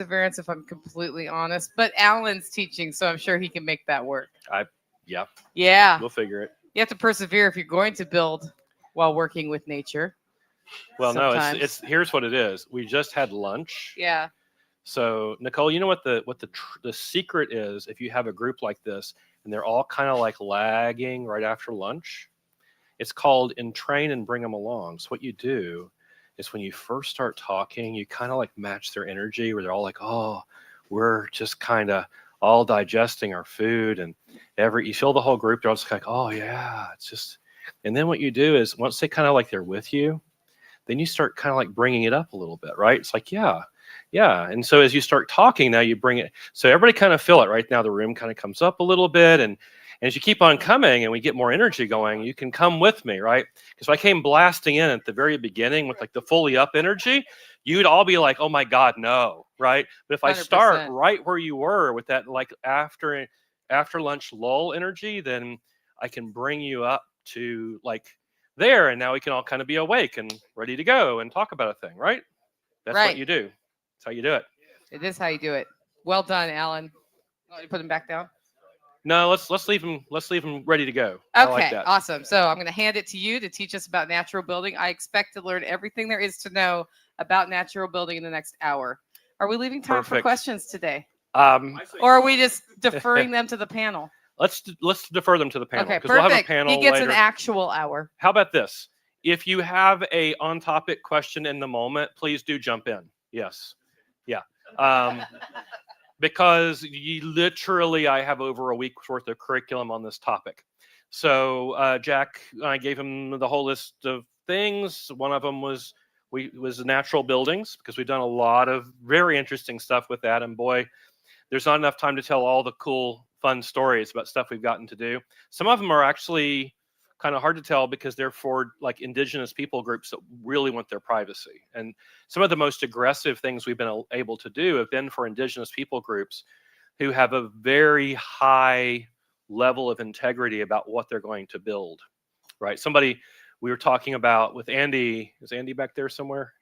perseverance, if I'm completely honest. But Alan's teaching, so I'm sure he can make that work. Yeah, Yeah. we'll figure it. You have to persevere if you're going to build while working with nature. Well, no, Sometimes. it's here's what it is. We just had lunch. Yeah. So Nicole, you know what the secret is if you have a group like this and they're all kind of like lagging right after lunch? It's called entrain and bring them along. So what you do is when you first start talking, you kind of like match their energy where they're all like, oh, we're just kind of all digesting our food, and you feel the whole group, they're all just like, oh yeah, it's just, and then what you do is once they kind of like they're with you, then you start kind of like bringing it up a little bit, right? It's like, yeah, yeah. And so as you start talking, now you bring it. So everybody kind of feel it right now. The room kind of comes up a little bit. And as you keep on coming and we get more energy going, you can come with me, right? Because if I came blasting in at the very beginning with like the fully up energy, you'd all be like, oh my God, no, right? But if I start 100%. right where you were with that like after lunch lull energy, then I can bring you up to like there, and now we can all kind of be awake and ready to go and talk about a thing, right? That's Right. what you do. That's how you do it. It is how you do it. Well done, Alan. Want to put him back down? No, let's leave him. Let's leave him ready to go. I like Okay, that. awesome. So I'm going to hand it to you to teach us about natural building. I expect to learn everything there is to know about natural building in the next hour. Are we leaving time for Perfect. questions today, Um, or are we just deferring them to the panel? let's defer them to the panel Okay, because we'll have a perfect. panel He gets later. an actual hour. How about this? If you have a on-topic question in the moment, please do jump in. Yes, yeah. Because literally I have over a week's worth of curriculum on this topic. So Jack, I gave him the whole list of things. One of them was natural buildings, because we've done a lot of very interesting stuff with that. And boy, there's not enough time to tell all the cool, fun stories about stuff we've gotten to do. Some of them are actually kind of hard to tell because they're for like indigenous people groups that really want their privacy. And some of the most aggressive things we've been able to do have been for indigenous people groups who have a very high level of integrity about what they're going to build, right? Somebody we were talking about with Andy, is Andy back there somewhere?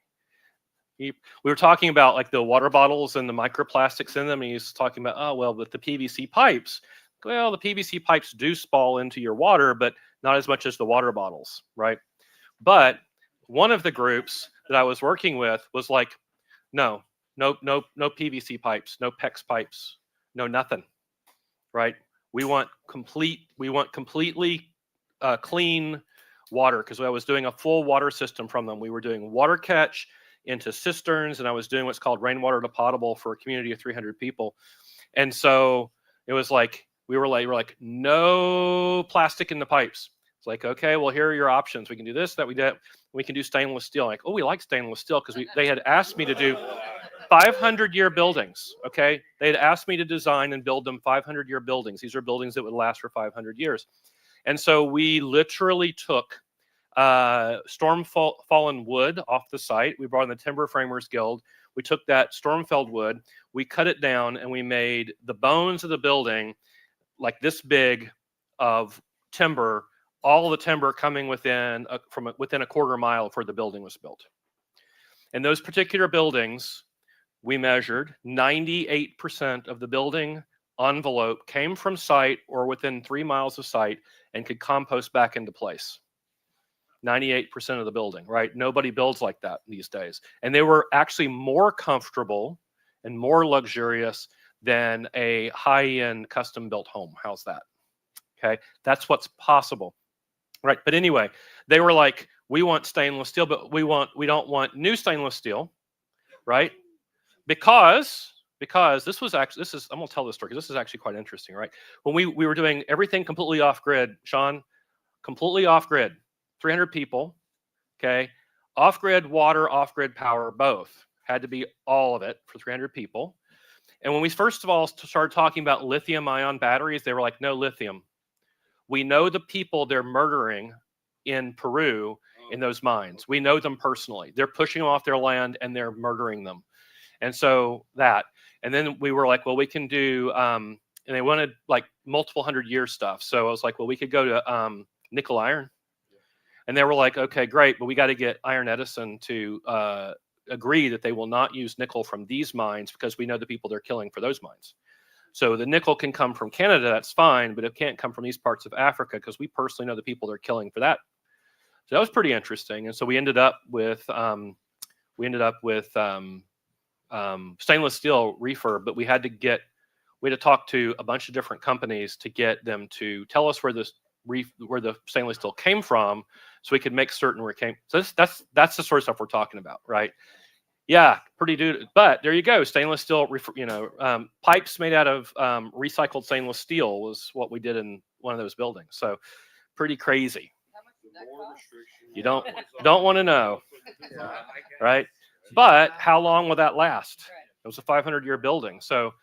We were talking about like the water bottles and the microplastics in them, and he's talking about, oh, well, with the PVC pipes, well, the PVC pipes do spall into your water, but not as much as the water bottles, right? But one of the groups that I was working with was like, no PVC pipes, no PEX pipes, no nothing, right? We want completely clean water, because I was doing a full water system from them. We were doing water catch into cisterns, and I was doing what's called rainwater to potable for a community of 300 people. And so it was like, we were like, no plastic in the pipes. It's like, okay, well, here are your options. We can do this, that, we can do stainless steel. Like, oh, we like stainless steel, because they had asked me to do 500-year buildings, okay? They had asked me to design and build them 500-year buildings. These are buildings that would last for 500 years. And so we literally took storm-fallen wood off the site. We brought in the Timber Framers Guild. We took that storm-felled wood, we cut it down, and we made the bones of the building like this big of timber, all the timber coming within a quarter mile of where the building was built. And those particular buildings, we measured 98% of the building envelope came from site or within 3 miles of site and could compost back into place. 98% of the building, right? Nobody builds like that these days. And they were actually more comfortable and more luxurious than a high-end custom-built home. How's that? Okay, that's what's possible, right? But anyway, they were like, we want stainless steel, but we don't want new stainless steel, right? Because this is, I'm gonna tell this story because this is actually quite interesting, right? When we were doing everything completely off-grid, Sean, completely off-grid, 300 people, okay? Off-grid water, off-grid power, both. Had to be all of it for 300 people. And when we first of all started talking about lithium-ion batteries, they were like, no lithium. We know the people they're murdering in Peru in those mines. We know them personally. They're pushing them off their land and they're murdering them. And so that. And then we were like, well, we can do, and they wanted like multiple 100-year stuff. So I was like, well, we could go to nickel iron. And they were like, okay, great, but we got to get Iron Edison to agree that they will not use nickel from these mines because we know the people they're killing for those mines. So the nickel can come from Canada, that's fine, but it can't come from these parts of Africa because we personally know the people they're killing for that. So that was pretty interesting. And so we ended up with stainless steel refurb, but we had to talk to a bunch of different companies to get them to tell us where the stainless steel came from, so we could make certain where it came. So that's the sort of stuff we're talking about, right? Yeah, pretty dude. But there you go. Stainless steel, pipes made out of recycled stainless steel was what we did in one of those buildings. So pretty crazy. You don't want to know, right? But how long will that last? It was a 500-year building. So,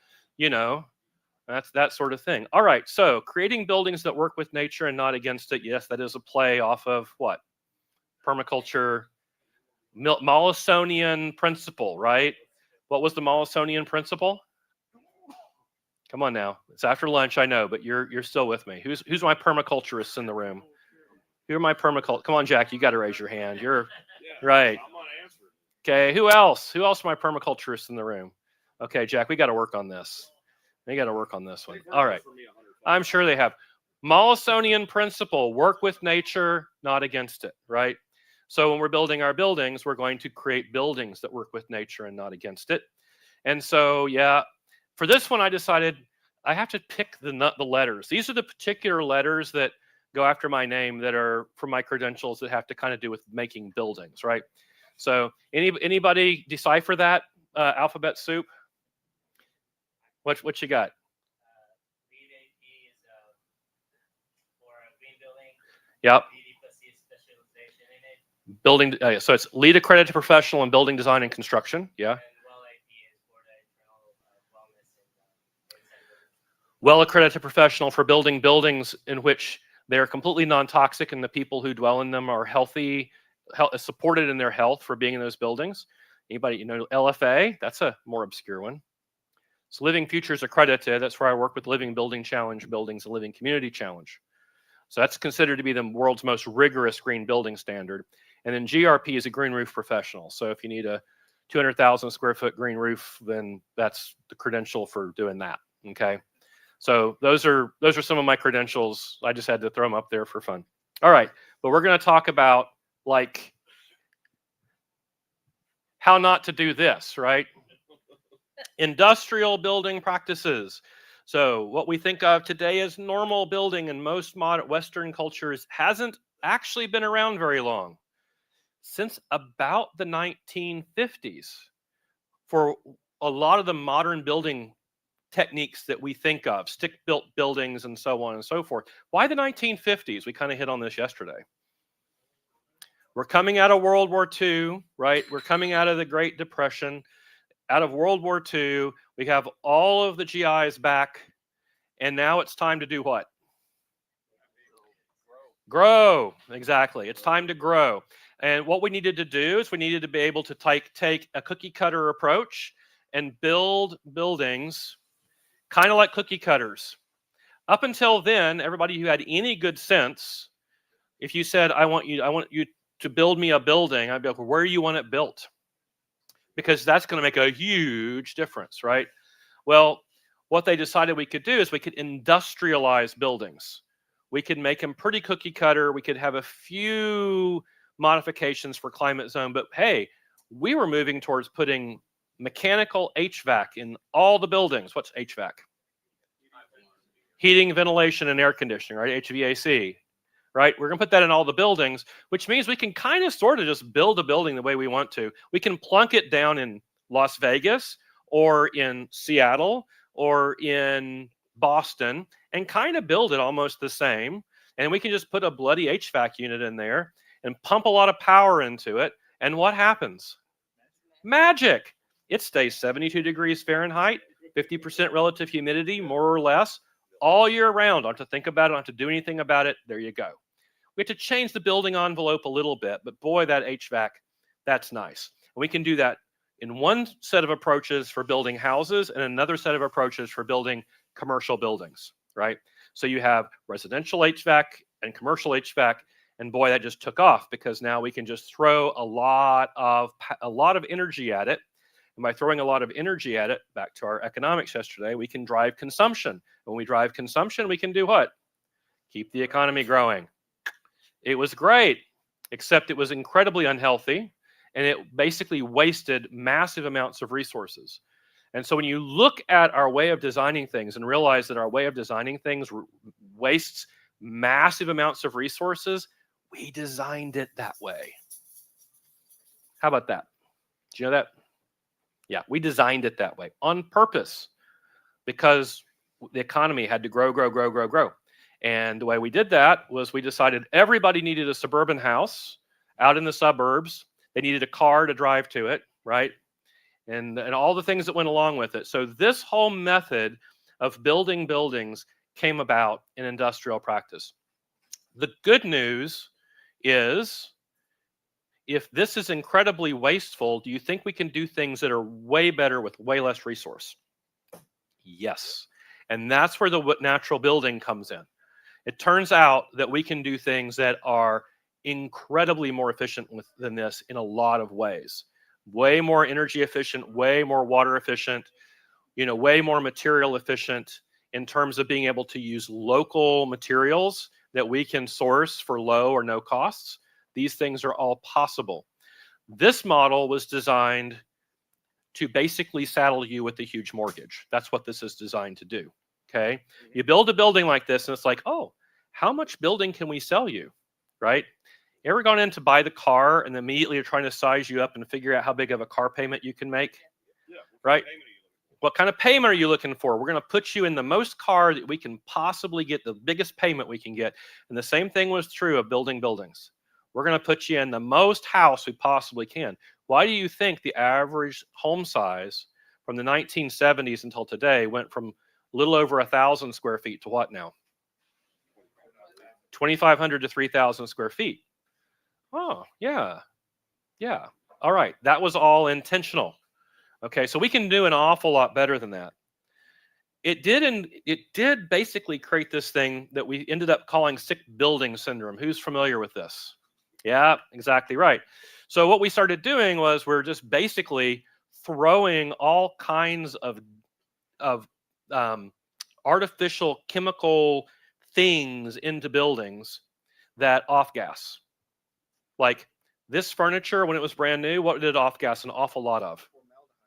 that's that sort of thing. All right. So creating buildings that work with nature and not against it. Yes, that is a play off of what? Permaculture, Mollison principle, right? What was the Mollison principle? Come on now. It's after lunch, I know, but you're still with me. Who's my permaculturists in the room? Who are my permaculturists? Come on, Jack, you got to raise your hand. You're right. Okay, who else? Who else are my permaculturists in the room? Okay, Jack, we got to work on this. We got to work on this one. All right. I'm sure they have. Mollisonian principle, work with nature, not against it, right? So when we're building our buildings, we're going to create buildings that work with nature and not against it. And so, yeah, for this one, I decided I have to pick the letters. These are the particular letters that go after my name that are from my credentials that have to kind of do with making buildings, right? So anybody decipher that alphabet soup? What you got? LEED AP is for a green building. Yep. BD+C is specialization in it. Building. So it's LEED accredited professional in building design and construction. Yeah. And WELL AP is for the internal wellness and incentives. Well accredited professional for building buildings in which they are completely non-toxic and the people who dwell in them are healthy, supported in their health for being in those buildings. Anybody, LFA? That's a more obscure one. So Living Futures accredited. That's where I work with Living Building Challenge buildings and Living Community Challenge. So that's considered to be the world's most rigorous green building standard. And then GRP is a green roof professional. So if you need a 200,000 square foot green roof, then that's the credential for doing that. Okay. So those are some of my credentials. I just had to throw them up there for fun. All right. But we're going to talk about like how not to do this, right? Industrial building practices. So what we think of today as normal building in most modern Western cultures hasn't actually been around very long. Since about the 1950s, for a lot of the modern building techniques that we think of, stick-built buildings and so on and so forth. Why the 1950s? We kind of hit on this yesterday. We're coming out of World War II, right? We're coming out of the Great Depression. Out of World War II, we have all of the GIs back, and now it's time to do what? Grow. Exactly. It's time to grow. And what we needed to do is we needed to be able to take a cookie cutter approach and build buildings kind of like cookie cutters. Up until then, everybody who had any good sense, if you said, I want you to build me a building, I'd be like, well, where do you want it built? Because that's going to make a huge difference, right? Well, what they decided we could do is we could industrialize buildings. We could make them pretty cookie cutter. We could have a few modifications for climate zone, but hey, we were moving towards putting mechanical HVAC in all the buildings. What's HVAC? Heating, ventilation, and air conditioning, right? HVAC. Right? We're going to put that in all the buildings, which means we can kind of sort of just build a building the way we want to. We can plunk it down in Las Vegas or in Seattle or in Boston and kind of build it almost the same. And we can just put a bloody HVAC unit in there and pump a lot of power into it. And what happens? Magic. It stays 72 degrees Fahrenheit, 50% relative humidity, more or less, all year round. Don't have to think about it. Don't have to do anything about it. There you go. We have to change the building envelope a little bit, but boy, that HVAC, that's nice. And we can do that in one set of approaches for building houses and another set of approaches for building commercial buildings, right? So you have residential HVAC and commercial HVAC, And boy, that just took off because now we can just throw a lot of energy at it. And by throwing a lot of energy at it, back to our economics yesterday, we can drive consumption. When we drive consumption, we can do what? Keep the economy growing. It was great, except it was incredibly unhealthy, and it basically wasted massive amounts of resources. And so when you look at our way of designing things and realize that our way of designing things wastes massive amounts of resources, we designed it that way. How about that? Do you know that? Yeah, we designed it that way on purpose because the economy had to grow. And the way we did that was we decided everybody needed a suburban house out in the suburbs. They needed a car to drive to it, right? And all the things that went along with it. So this whole method of building buildings came about in industrial practice. The good news is, if this is incredibly wasteful, do you think we can do things that are way better with way less resource? Yes. And that's where the natural building comes in. It turns out that we can do things that are incredibly more efficient than this in a lot of ways. Way more energy efficient, way more water efficient, way more material efficient in terms of being able to use local materials that we can source for low or no costs. These things are all possible. This model was designed to basically saddle you with a huge mortgage. That's what this is designed to do, okay? You build a building like this and it's like, oh, how much building can we sell you, right? You ever gone in to buy the car and immediately you're trying to size you up and figure out how big of a car payment you can make? Yeah. Right? What kind of payment are you looking for? We're going to put you in the most car that we can possibly get, the biggest payment we can get. And the same thing was true of building buildings. We're going to put you in the most house we possibly can. Why do you think the average home size from the 1970s until today went from a little over 1,000 square feet to what now? 2,500 to 3,000 square feet. Oh, yeah. Yeah. All right. That was all intentional. Okay, so we can do an awful lot better than that. It did basically create this thing that we ended up calling sick building syndrome. Who's familiar with this? Yeah, exactly right. So what we started doing was we're just basically throwing all kinds of artificial chemical things into buildings that off-gas. Like this furniture, when it was brand new, what did it off-gas an awful lot of?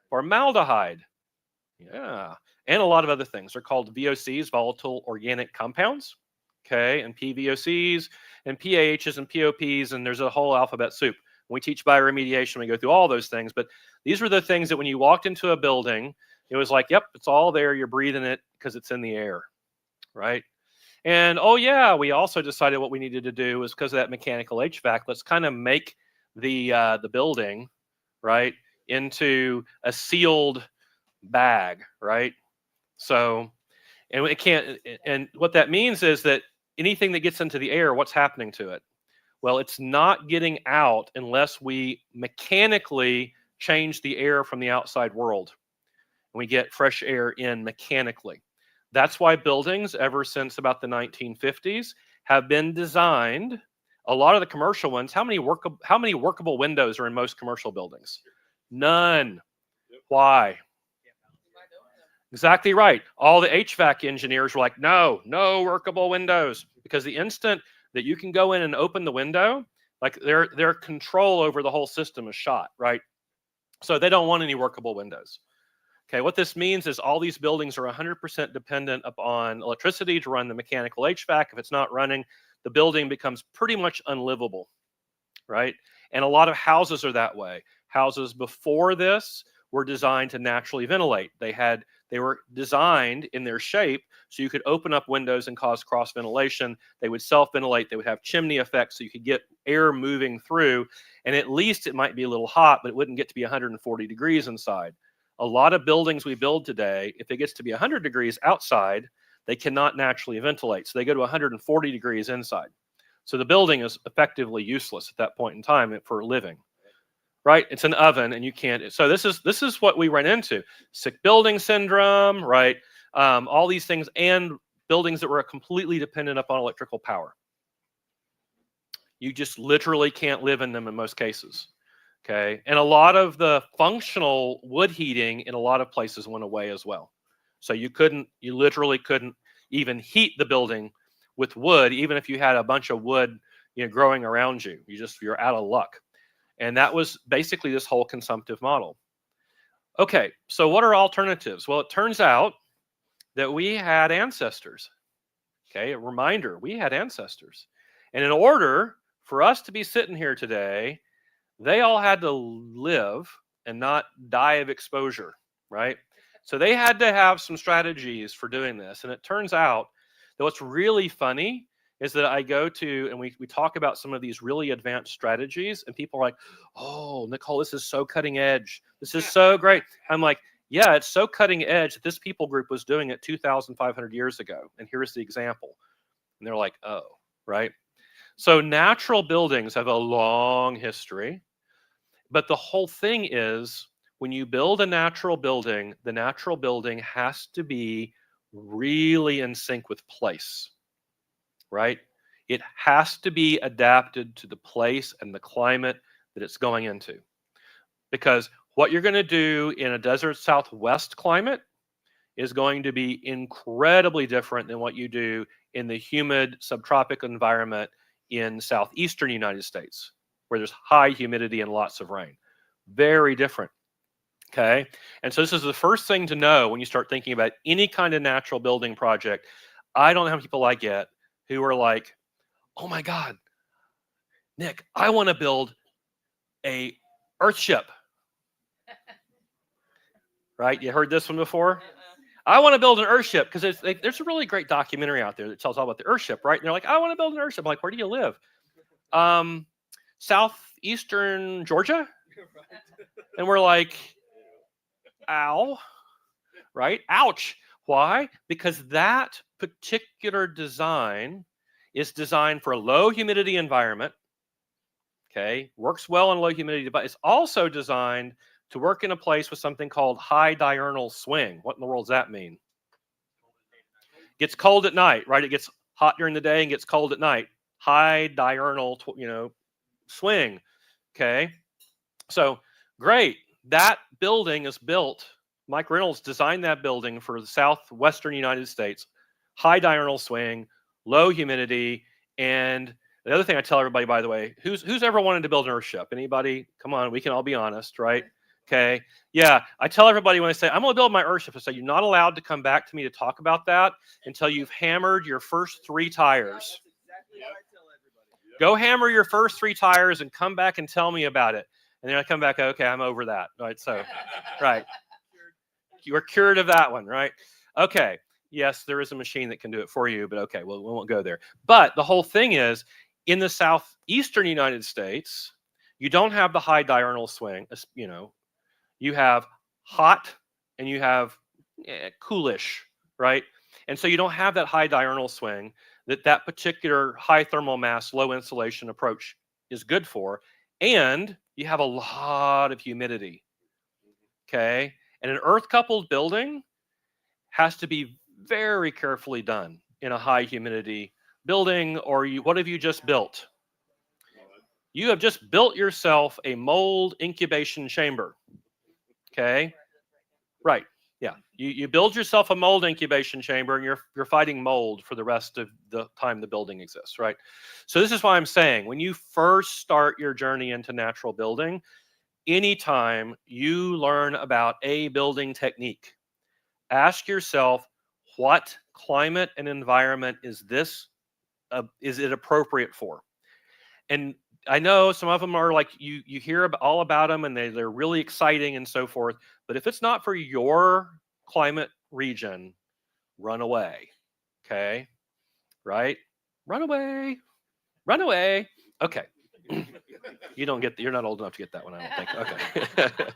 Formaldehyde. Yeah. And a lot of other things. They're called VOCs, volatile organic compounds. Okay. And PVOCs and PAHs and POPs. And there's a whole alphabet soup. When we teach bioremediation, we go through all those things. But these were the things that when you walked into a building, it was like, yep, it's all there. You're breathing it because it's in the air. Right. And oh, yeah, we also decided what we needed to do was because of that mechanical HVAC, let's kind of make the building, right, into a sealed bag, right? So, and it can't, and what that means is that anything that gets into the air, what's happening to it? Well, it's not getting out unless we mechanically change the air from the outside world. And we get fresh air in mechanically. That's why buildings, ever since about the 1950s, have been designed. A lot of the commercial ones, how many workable windows are in most commercial buildings? None. Why? Exactly right. All the HVAC engineers were like, no workable windows. Because the instant that you can go in and open the window, like their control over the whole system is shot, right? So they don't want any workable windows. Okay, what this means is all these buildings are 100% dependent upon electricity to run the mechanical HVAC. If it's not running, the building becomes pretty much unlivable, right? And a lot of houses are that way. Houses before this were designed to naturally ventilate. They were designed in their shape so you could open up windows and cause cross ventilation. They would self-ventilate. They would have chimney effects so you could get air moving through. And at least it might be a little hot, but it wouldn't get to be 140 degrees inside. A lot of buildings we build today, if it gets to be 100 degrees outside, they cannot naturally ventilate. So they go to 140 degrees inside. So the building is effectively useless at that point in time for living, right? It's an oven and you can't. So this is what we run into. Sick building syndrome, right? All these things, and buildings that were completely dependent upon electrical power. You just literally can't live in them in most cases. Okay. And a lot of the functional wood heating in a lot of places went away as well. So you literally couldn't even heat the building with wood, even if you had a bunch of wood, growing around you. You're out of luck. And that was basically this whole consumptive model. Okay, so what are alternatives? Well, it turns out that we had ancestors. Okay, a reminder, we had ancestors. And in order for us to be sitting here today, they all had to live and not die of exposure, right? So they had to have some strategies for doing this. And it turns out that what's really funny is that I go to, and we talk about some of these really advanced strategies, and people are like, oh, Nicole, this is so cutting edge. This is so great. I'm like, yeah, it's so cutting edge that this people group was doing it 2,500 years ago. And here's the example. And they're like, oh, right? So natural buildings have a long history. But the whole thing is, when you build a natural building, the natural building has to be really in sync with place, right? It has to be adapted to the place and the climate that it's going into. Because what you're going to do in a desert Southwest climate is going to be incredibly different than what you do in the humid subtropical environment in southeastern United States, where there's high humidity and lots of rain. Very different. Okay. And so this is the first thing to know when you start thinking about any kind of natural building project. I don't know how many people I get who are like, oh my God, Nick, I want to build a Earthship. Right? You heard this one before? I want to build an Earthship because there's a really great documentary out there that tells all about the Earthship, right? And they're like, I want to build an Earthship. I'm like, where do you live? Southeastern Georgia? And we're like, ow, right? Ouch. Why? Because that particular design is designed for a low humidity environment. Okay, works well in low humidity, but it's also designed to work in a place with something called high diurnal swing. What in the world does that mean? Gets cold at night, right? It gets hot during the day and gets cold at night. High diurnal, swing. Okay, so great. That building is built. Mike Reynolds designed that building for the southwestern United States. High diurnal swing, low humidity, and the other thing I tell everybody, by the way, who's ever wanted to build an Earthship? Anybody? Come on, we can all be honest, right? Okay. Yeah, I tell everybody when I say I'm going to build my Earthship, I say you're not allowed to come back to me to talk about that until you've hammered your first 3 tires. Go hammer your first 3 tires and come back and tell me about it. And then I come back, okay, I'm over that. Right. So, right. You are cured of that one, right? Okay. Yes, there is a machine that can do it for you, but okay, well, we won't go there. But the whole thing is, in the southeastern United States, you don't have the high diurnal swing. You have hot and you have coolish, right? And so you don't have that high diurnal swing that particular high thermal mass, low insulation approach is good for. And you have a lot of humidity, okay? And an earth-coupled building has to be very carefully done in a high humidity building. Or what have you just built? You have just built yourself a mold incubation chamber, okay? Right, yeah. You build yourself a mold incubation chamber and you're fighting mold for the rest of the time the building exists, right? So this is why I'm saying, when you first start your journey into natural building, anytime you learn about a building technique, ask yourself, what climate and environment is it appropriate for? And I know some of them are like, you hear all about them and they're really exciting and so forth. But if it's not for your climate region, run away. Okay. Right? Run away. Run away. Okay. You're not old enough to get that one, I don't think. Okay.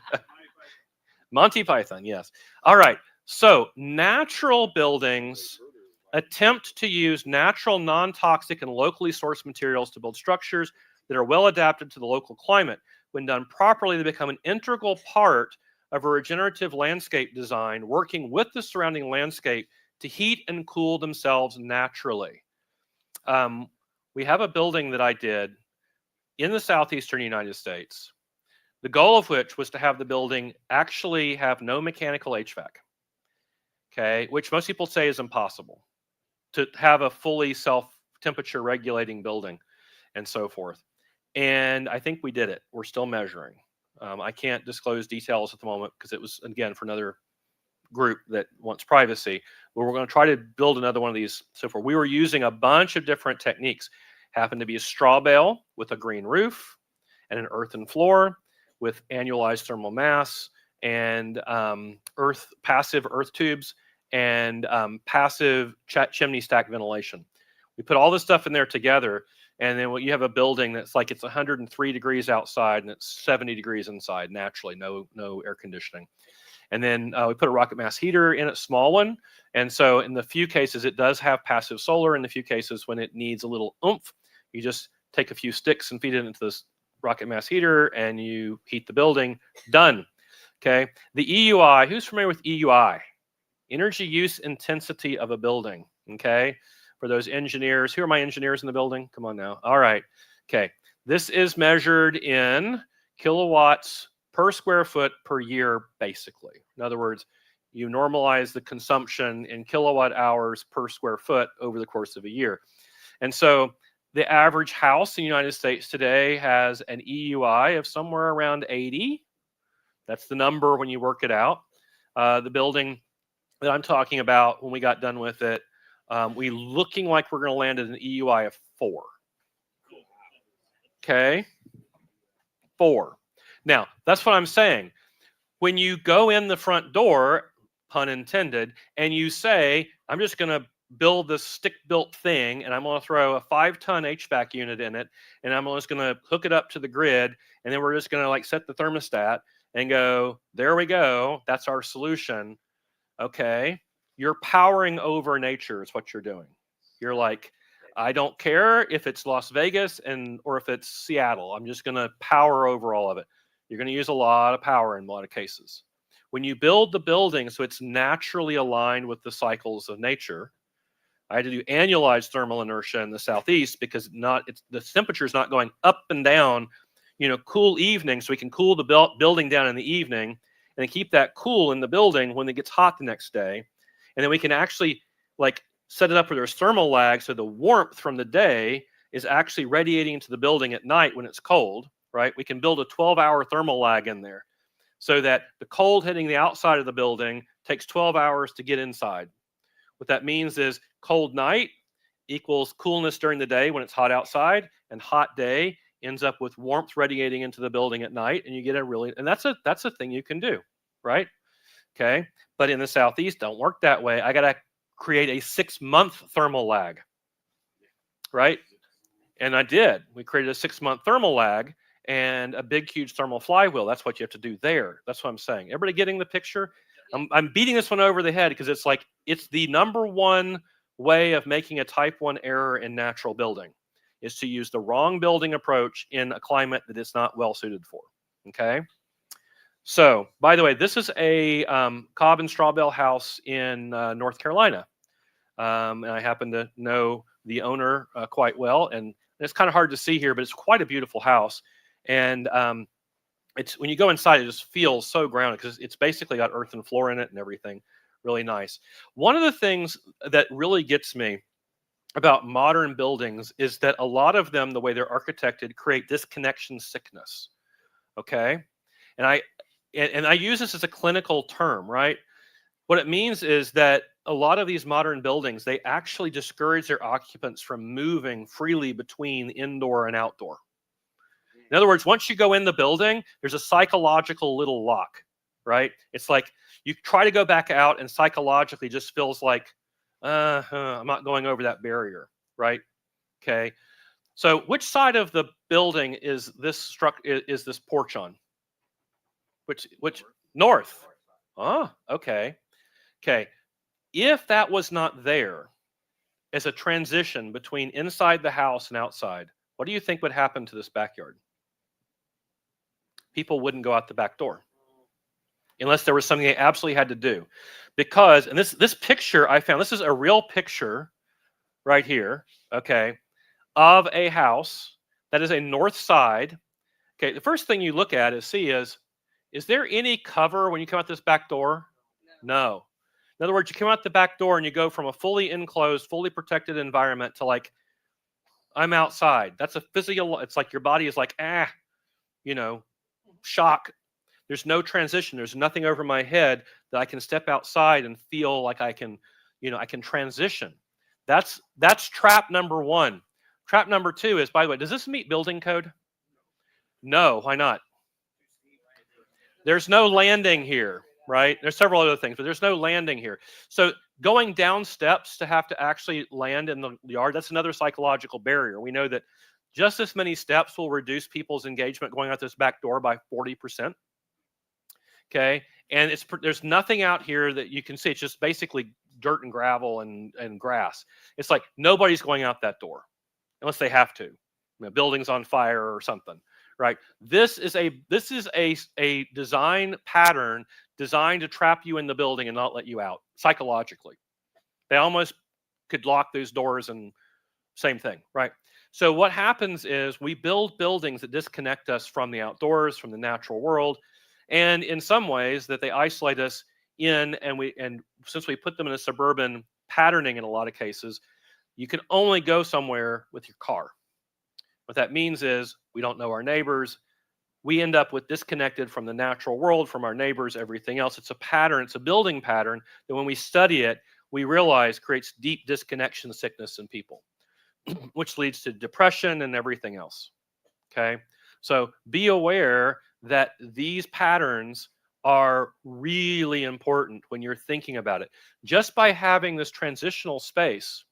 Monty Python, yes. All right. So natural buildings attempt to use natural, non-toxic, and locally sourced materials to build structures that are well adapted to the local climate. When done properly, they become an integral part of a regenerative landscape design, working with the surrounding landscape to heat and cool themselves naturally. We have a building that I did in the southeastern United States, the goal of which was to have the building actually have no mechanical HVAC, okay, which most people say is impossible, to have a fully self-temperature regulating building and so forth. And I think we did it. We're still measuring. I can't disclose details at the moment because it was, again, for another group that wants privacy, but we're going to try to build another one of these. So far, we were using a bunch of different techniques. Happened to be a straw bale with a green roof and an earthen floor with annualized thermal mass and passive earth tubes and passive chimney stack ventilation. We put all this stuff in there together, and then you have a building that's like it's 103 degrees outside and it's 70 degrees inside naturally, no air conditioning. And then we put a rocket mass heater in it, small one. And so in the few cases, it does have passive solar. In the few cases, when it needs a little oomph, you just take a few sticks and feed it into this rocket mass heater and you heat the building. Done. Okay. The EUI, who's familiar with EUI? Energy use intensity of a building. Okay. For those engineers, who are my engineers in the building? Come on now. All right. Okay. This is measured in kilowatts per square foot per year, basically. In other words, you normalize the consumption in kilowatt hours per square foot over the course of a year. And so the average house in the United States today has an EUI of somewhere around 80. That's the number when you work it out. The building that I'm talking about, when we got done with it, we looking like we're going to land at an EUI of 4. Okay, 4. Now, that's what I'm saying. When you go in the front door, pun intended, and you say, I'm just going to build this stick-built thing, and I'm going to throw a 5-ton HVAC unit in it, and I'm just going to hook it up to the grid, and then we're just going to like set the thermostat and go, there we go, that's our solution. Okay, you're powering over nature is what you're doing. You're like, I don't care if it's Las Vegas or if it's Seattle. I'm just going to power over all of it. You're going to use a lot of power in a lot of cases. When you build the building so it's naturally aligned with the cycles of nature, I had to do annualized thermal inertia in the southeast because the temperature is not going up and down. Cool evening, so we can cool the building down in the evening and then keep that cool in the building when it gets hot the next day. And then we can actually like set it up where there's thermal lag, so the warmth from the day is actually radiating into the building at night when it's cold. Right? We can build a 12-hour thermal lag in there so that the cold hitting the outside of the building takes 12 hours to get inside. What that means is cold night equals coolness during the day when it's hot outside, and hot day ends up with warmth radiating into the building at night, and you get and that's a thing you can do, right? Okay, but in the southeast, don't work that way. I got to create a 6-month thermal lag, right? And I did. We created a 6-month thermal lag and a big, huge thermal flywheel. That's what you have to do there. That's what I'm saying. Everybody getting the picture? I'm beating this one over the head because it's the number one way of making a type 1 error in natural building is to use the wrong building approach in a climate that it's not well suited for. Okay. So, by the way, this is a cob and straw bale house in North Carolina. And I happen to know the owner quite well. And it's kind of hard to see here, but it's quite a beautiful house. And it's when you go inside, it just feels so grounded because it's basically got earthen floor in it and everything. Really nice. One of the things that really gets me about modern buildings is that a lot of them, the way they're architected, create disconnection sickness. Okay, and I use this as a clinical term, right? What it means is that a lot of these modern buildings, they actually discourage their occupants from moving freely between indoor and outdoor. In other words, once you go in the building, there's a psychological little lock, right? It's like you try to go back out and psychologically just feels like, I'm not going over that barrier, right? Okay. So which side of the building is this porch on? Which north? Oh, okay. Okay. If that was not there as a transition between inside the house and outside, what do you think would happen to this backyard? People wouldn't go out the back door unless there was something they absolutely had to do. Because, and this picture I found, this is a real picture right here, okay, of a house That is a north side. Okay, the first thing you look at is there any cover when you come out this back door? No. In other words, you come out the back door and you go from a fully enclosed, fully protected environment to like, I'm outside. That's a physical, it's like your body is like, shock. There's no transition. There's nothing over my head that I can step outside and feel like I can transition. That's trap number one. Trap number two is, by the way, does this meet building code? No, why not? There's no landing here, right? There's several other things, but there's no landing here. So going down steps to have to actually land in the yard, that's another psychological barrier. We know that just as many steps will reduce people's engagement going out this back door by 40%. Okay, and there's nothing out here that you can see. It's just basically dirt and gravel and grass. It's like nobody's going out that door unless they have to. Building's on fire or something, right? This is a design pattern designed to trap you in the building and not let you out psychologically. They almost could lock those doors and same thing, right? So what happens is we build buildings that disconnect us from the outdoors, from the natural world, and in some ways that they isolate us in, and since we put them in a suburban patterning in a lot of cases, you can only go somewhere with your car. What that means is we don't know our neighbors. We end up with disconnected from the natural world, from our neighbors, everything else. It's a pattern, it's a building pattern that when we study it, we realize creates deep disconnection sickness in people, which leads to depression and everything else. Okay, so be aware that these patterns are really important when you're thinking about it. Just by having this transitional space,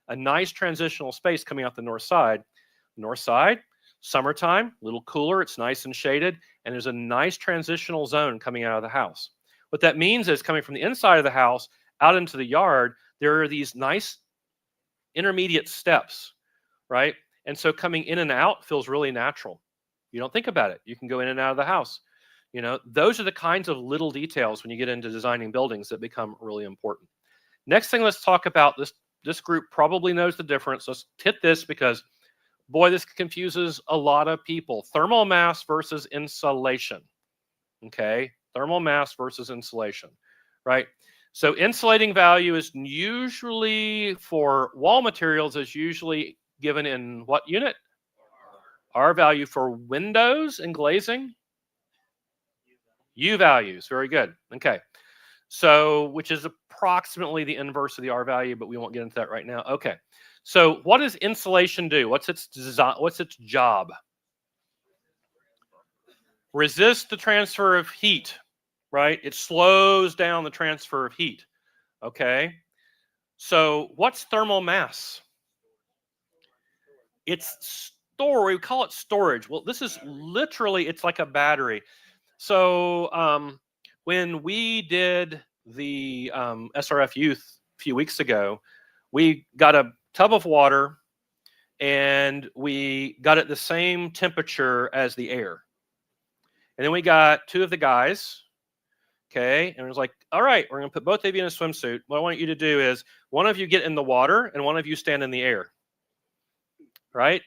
a nice transitional space coming out the north side, summertime, a little cooler, it's nice and shaded, and there's a nice transitional zone coming out of the house. What that means is coming from the inside of the house out into the yard, there are these nice intermediate steps, right? And so coming in and out feels really natural. You don't think about it. You can go in and out of the house. Those are the kinds of little details when you get into designing buildings that become really important. Next thing, let's talk about this. This group probably knows the difference. Let's hit this because, boy, this confuses a lot of people. Thermal mass versus insulation. Okay, thermal mass versus insulation, right? So insulating value is usually for wall materials is usually given in what unit? R value. For windows and glazing? U values. Very good. Okay. So, which is approximately the inverse of the R value, but we won't get into that right now. Okay. So what does insulation do? What's its design? What's its job? Resist the transfer of heat, right? It slows down the transfer of heat. Okay. So what's thermal mass? It's we call it storage. Well, this is literally, it's like a battery. So when we did the SRF Youth a few weeks ago, we got a tub of water and we got it the same temperature as the air. And then we got two of the guys, okay, and it was like, all right, we're going to put both of you in a swimsuit. What I want you to do is one of you get in the water and one of you stand in the air, right?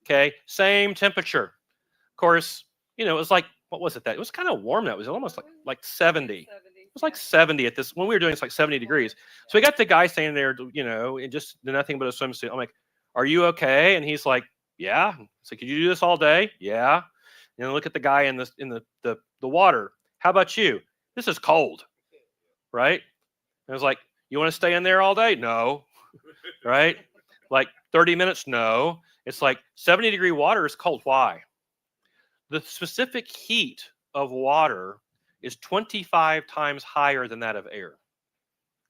Okay, same temperature. Of course, it was like, what was it that? It was kind of warm. That was almost like 70. It was like 70 at this, when we were doing it's like 70 degrees. So we got the guy standing there, and just nothing but a swimsuit. I'm like, are you okay? And he's like, yeah. So could you do this all day? Yeah. And then look at the guy in the water. How about you? This is cold, right? And I was like, you want to stay in there all day? No. Right? Like 30 minutes? No. It's like 70-degree water is cold. Why? The specific heat of water is 25 times higher than that of air.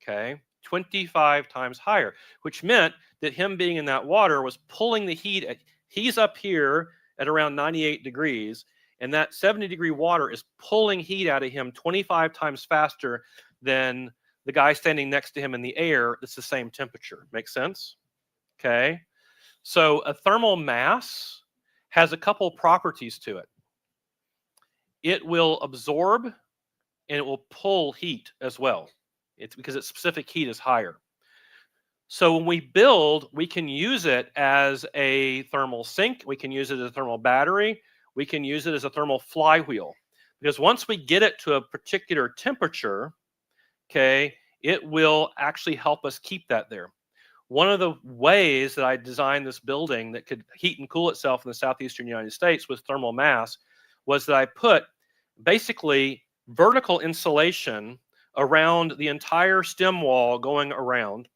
Okay? 25 times higher, which meant that him being in that water was pulling the heat. He's up here at around 98 degrees, and that 70-degree water is pulling heat out of him 25 times faster than the guy standing next to him in the air that's the same temperature. Make sense? Okay? So a thermal mass has a couple properties to it. It will absorb and it will pull heat as well. It's because its specific heat is higher. So when we build, we can use it as a thermal sink. We can use it as a thermal battery. We can use it as a thermal flywheel. Because once we get it to a particular temperature, okay, it will actually help us keep that there. One of the ways that I designed this building that could heat and cool itself in the southeastern United States with thermal mass was that I put basically vertical insulation around the entire stem wall going around.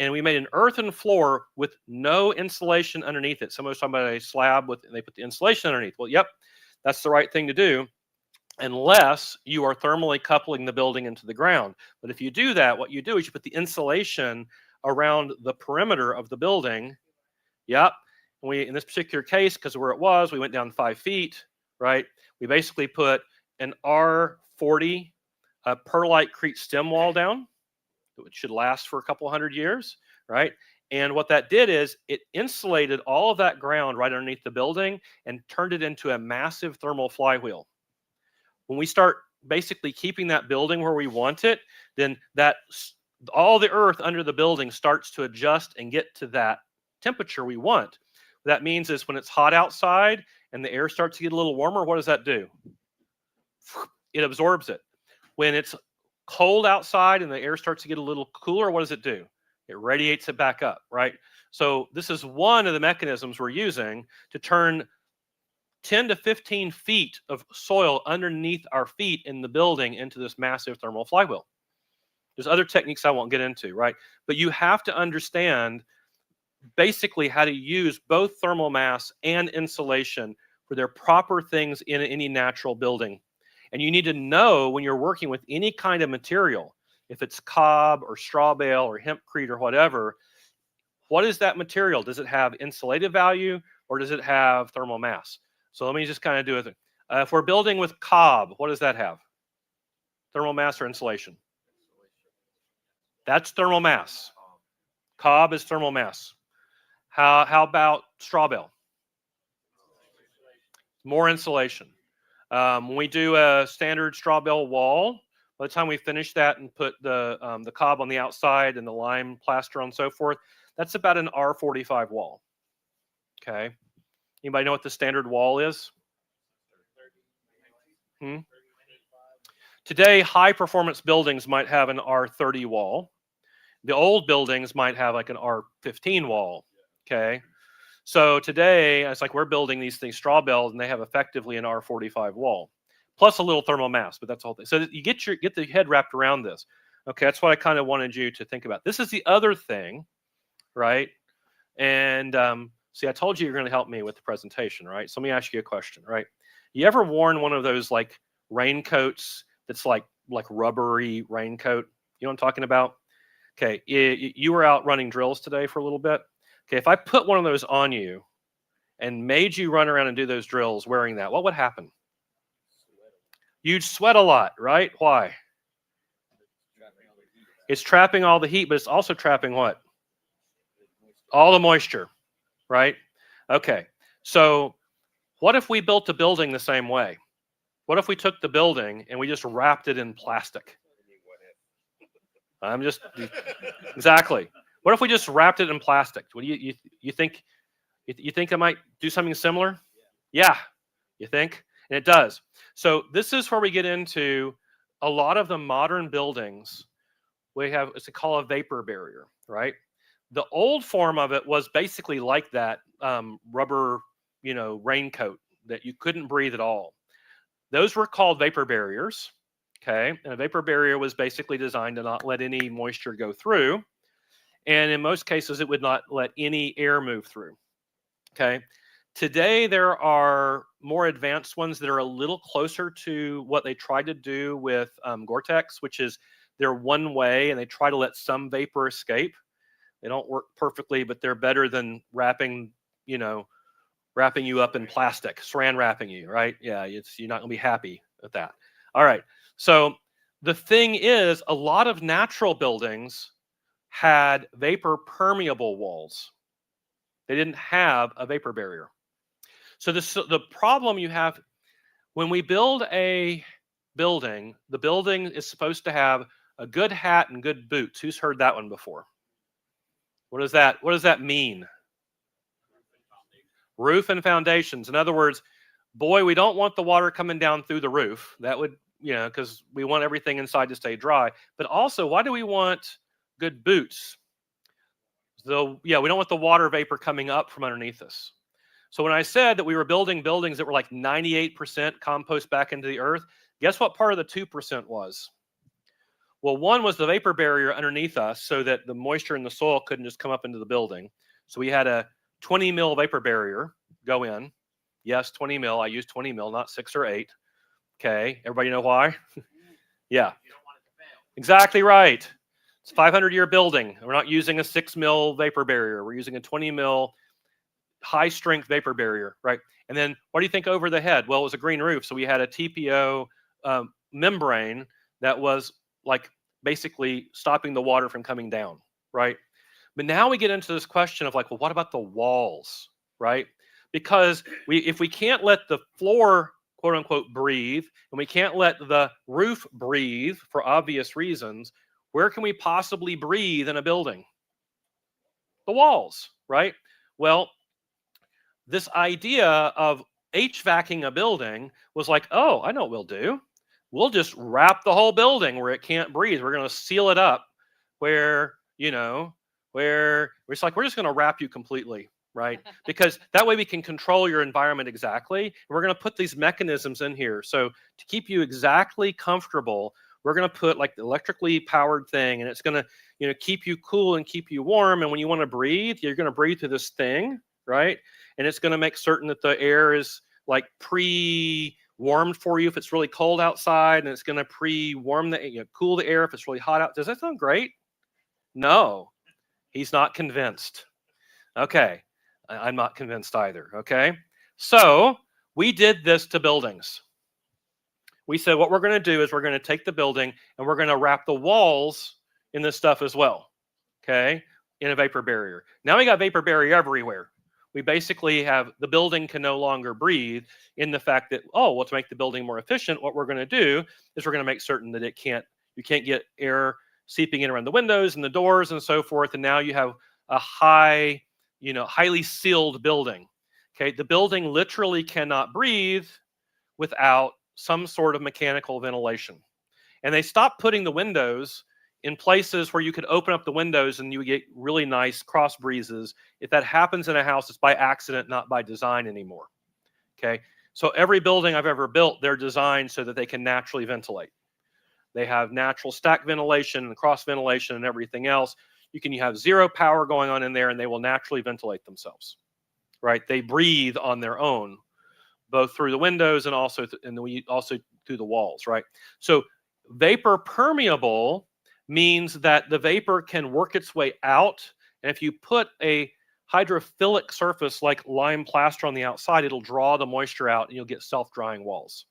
And we made an earthen floor with no insulation underneath it. Someone was talking about a slab with, they put the insulation underneath. Well, yep, that's the right thing to do, unless you are thermally coupling the building into the ground. But if you do that, what you do is you put the insulation around the perimeter of the building. Yep. We, in this particular case, because of where it was, we went down 5 feet, right? We basically put an R40 perlite-crete stem wall down. It should last for a couple hundred years, right? And what that did is it insulated all of that ground right underneath the building and turned it into a massive thermal flywheel. When we start basically keeping that building where we want it, then that all the earth under the building starts to adjust and get to that temperature we want. What that means is when it's hot outside and the air starts to get a little warmer, what does that do? It absorbs it. When it's cold outside and the air starts to get a little cooler, what does it do? It radiates it back up, right? So this is one of the mechanisms we're using to turn 10 to 15 feet of soil underneath our feet in the building into this massive thermal flywheel. There's other techniques I won't get into, right? But you have to understand basically how to use both thermal mass and insulation for their proper things in any natural building. And you need to know when you're working with any kind of material, if it's cob or straw bale or hempcrete or whatever, what is that material? Does it have insulative value or does it have thermal mass? So let me just kind of do it. If we're building with cob, what does that have? Thermal mass or insulation? That's thermal mass. Cob is thermal mass. How about straw bale? More insulation. When we do a standard straw bale wall, by the time we finish that and put the cob on the outside and the lime plaster and so forth, that's about an R45 wall. Okay. Anybody know what the standard wall is? Today, high performance buildings might have an R30 wall. The old buildings might have like an R15 wall. Okay. So today, it's like we're building these things straw bales, and they have effectively an R45 wall, plus a little thermal mass, but that's the whole thing. So that you get the head wrapped around this. Okay, that's what I kind of wanted you to think about. This is the other thing, right? And see, I told you you're going to help me with the presentation, right? So let me ask you a question, right? You ever worn one of those like raincoats that's like rubbery raincoat? You know what I'm talking about? Okay, you were out running drills today for a little bit. Okay, if I put one of those on you and made you run around and do those drills wearing that, what would happen? You'd sweat a lot, right? Why? It's trapping all the heat, but it's also trapping what? All the moisture, right? Okay, so what if we built a building the same way? What if we took the building and we just wrapped it in plastic? Exactly. What if we just wrapped it in plastic? What do you think? You think it might do something similar? Yeah, you think? And it does. So this is where we get into a lot of the modern buildings. We have, it's called a vapor barrier, right? The old form of it was basically like that rubber, raincoat that you couldn't breathe at all. Those were called vapor barriers, okay? And a vapor barrier was basically designed to not let any moisture go through. And in most cases, it would not let any air move through, okay? Today, there are more advanced ones that are a little closer to what they tried to do with Gore-Tex, which is they're one way and they try to let some vapor escape. They don't work perfectly, but they're better than wrapping you up in plastic, saran wrapping you, right? Yeah, you're not gonna be happy with that. All right, so the thing is, a lot of natural buildings had vapor permeable walls. They didn't have a vapor barrier. So the problem you have when we build a building, the building is supposed to have a good hat and good boots. Who's heard that one before? What does that mean? Roof and foundations. In other words, boy, we don't want the water coming down through the roof. That would, because we want everything inside to stay dry. But also, why do we want good boots? So, we don't want the water vapor coming up from underneath us. So when I said that we were building buildings that were like 98% compost back into the earth, guess what part of the 2% was? Well, one was the vapor barrier underneath us so that the moisture in the soil couldn't just come up into the building. So we had a 20 mil vapor barrier go in. Yes, 20 mil. I used 20 mil, not 6 or 8. Okay, everybody know why? Yeah. Exactly right. It's a 500-year building. We're not using a 6 mil vapor barrier. We're using a 20 mil high strength vapor barrier, right? And then what do you think over the head? Well, it was a green roof. So we had a TPO membrane that was like basically stopping the water from coming down, right? But now we get into this question of like, well, what about the walls, right? Because if we can't let the floor, quote unquote, breathe, and we can't let the roof breathe for obvious reasons, where can we possibly breathe in a building? The walls, right? Well, this idea of HVACing a building was like, oh, I know what we'll do. We'll just wrap the whole building where it can't breathe. We're going to seal it up where we're just going to wrap you completely, right? Because that way we can control your environment exactly. And we're going to put these mechanisms in here. So to keep you exactly comfortable, we're going to put like the electrically powered thing, and it's going to, keep you cool and keep you warm. And when you want to breathe, you're going to breathe through this thing, right? And it's going to make certain that the air is like pre-warmed for you if it's really cold outside, and it's going to pre-warm cool the air if it's really hot out. Does that sound great? No, he's not convinced. Okay, I'm not convinced either. Okay, so we did this to buildings. We said what we're going to do is we're going to take the building and we're going to wrap the walls in this stuff as well. Okay, in a vapor barrier. Now we got vapor barrier everywhere. We basically have the building can no longer breathe in the fact that, to make the building more efficient, what we're going to do is we're going to make certain that you can't get air seeping in around the windows and the doors and so forth. And now you have a highly sealed building. Okay, the building literally cannot breathe without some sort of mechanical ventilation. And they stopped putting the windows in places where you could open up the windows and you would get really nice cross breezes. If that happens in a house, it's by accident, not by design anymore. Okay, so every building I've ever built, they're designed so that they can naturally ventilate. They have natural stack ventilation and cross ventilation and everything else. You have zero power going on in there and they will naturally ventilate themselves, right? They breathe on their own, both through the windows and also through the walls, right? So vapor permeable means that the vapor can work its way out. And if you put a hydrophilic surface like lime plaster on the outside, it'll draw the moisture out and you'll get self-drying walls.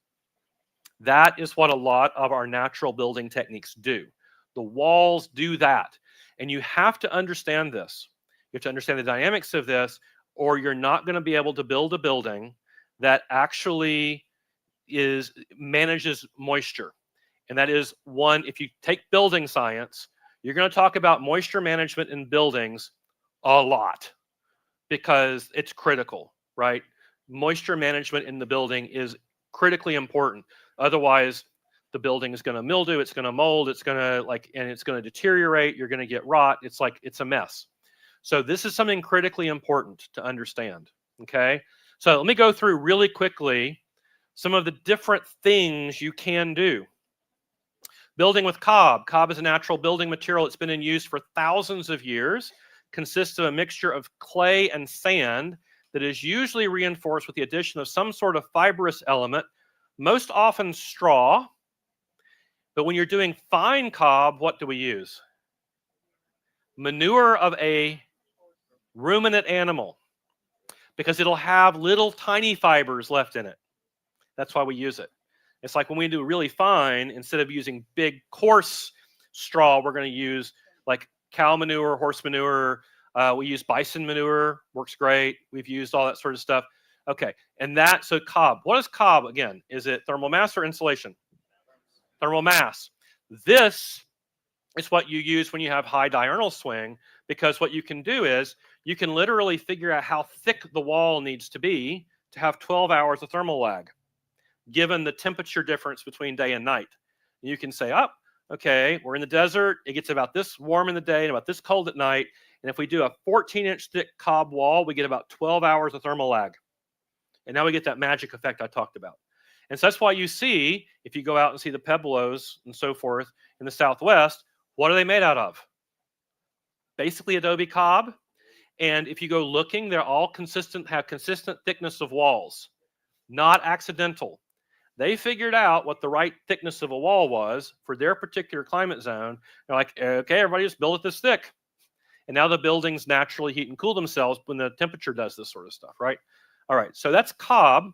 That is what a lot of our natural building techniques do. The walls do that. And you have to understand this. You have to understand the dynamics of this, or you're not going to be able to build a building that actually manages moisture. And that is one, if you take building science, you're going to talk about moisture management in buildings a lot because it's critical, right? Moisture management in the building is critically important. Otherwise, the building is going to mildew, it's going to mold, it's going to deteriorate, you're going to get rot. It's a mess. So this is something critically important to understand, okay? So let me go through really quickly some of the different things you can do. Building with cob. Cob is a natural building material. It's been in use for thousands of years. Consists of a mixture of clay and sand that is usually reinforced with the addition of some sort of fibrous element, most often straw. But when you're doing fine cob, what do we use? Manure of a ruminant animal, because it'll have little tiny fibers left in it. That's why we use it. It's like when we do really fine, instead of using big coarse straw, we're going to use like cow manure, horse manure. We use bison manure, works great. We've used all that sort of stuff. Okay, and so cob. What is cob again? Is it thermal mass or insulation? Thermal mass. This It's what you use when you have high diurnal swing, because what you can do is you can literally figure out how thick the wall needs to be to have 12 hours of thermal lag, given the temperature difference between day and night. And you can say, oh, okay, we're in the desert. It gets about this warm in the day and about this cold at night. And if we do a 14-inch thick cob wall, we get about 12 hours of thermal lag. And now we get that magic effect I talked about. And so that's why you see, if you go out and see the Pueblos and so forth in the Southwest, what are they made out of? Basically adobe cob. And if you go looking, they're all consistent, have consistent thickness of walls, not accidental. They figured out what the right thickness of a wall was for their particular climate zone. They're like, okay, everybody just build it this thick. And now the buildings naturally heat and cool themselves when the temperature does this sort of stuff, right? All right, so that's cob.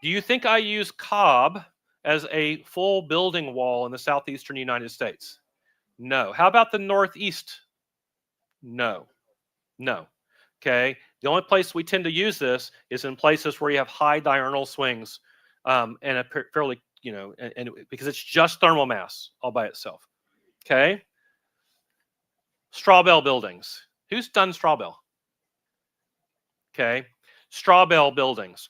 Do you think I use cob as a full building wall in the southeastern United States? No. How about the Northeast? No. No. Okay. The only place we tend to use this is in places where you have high diurnal swings, and a fairly, and because it's just thermal mass all by itself. Okay. Straw bale buildings. Who's done straw bale? Okay. Straw bale buildings.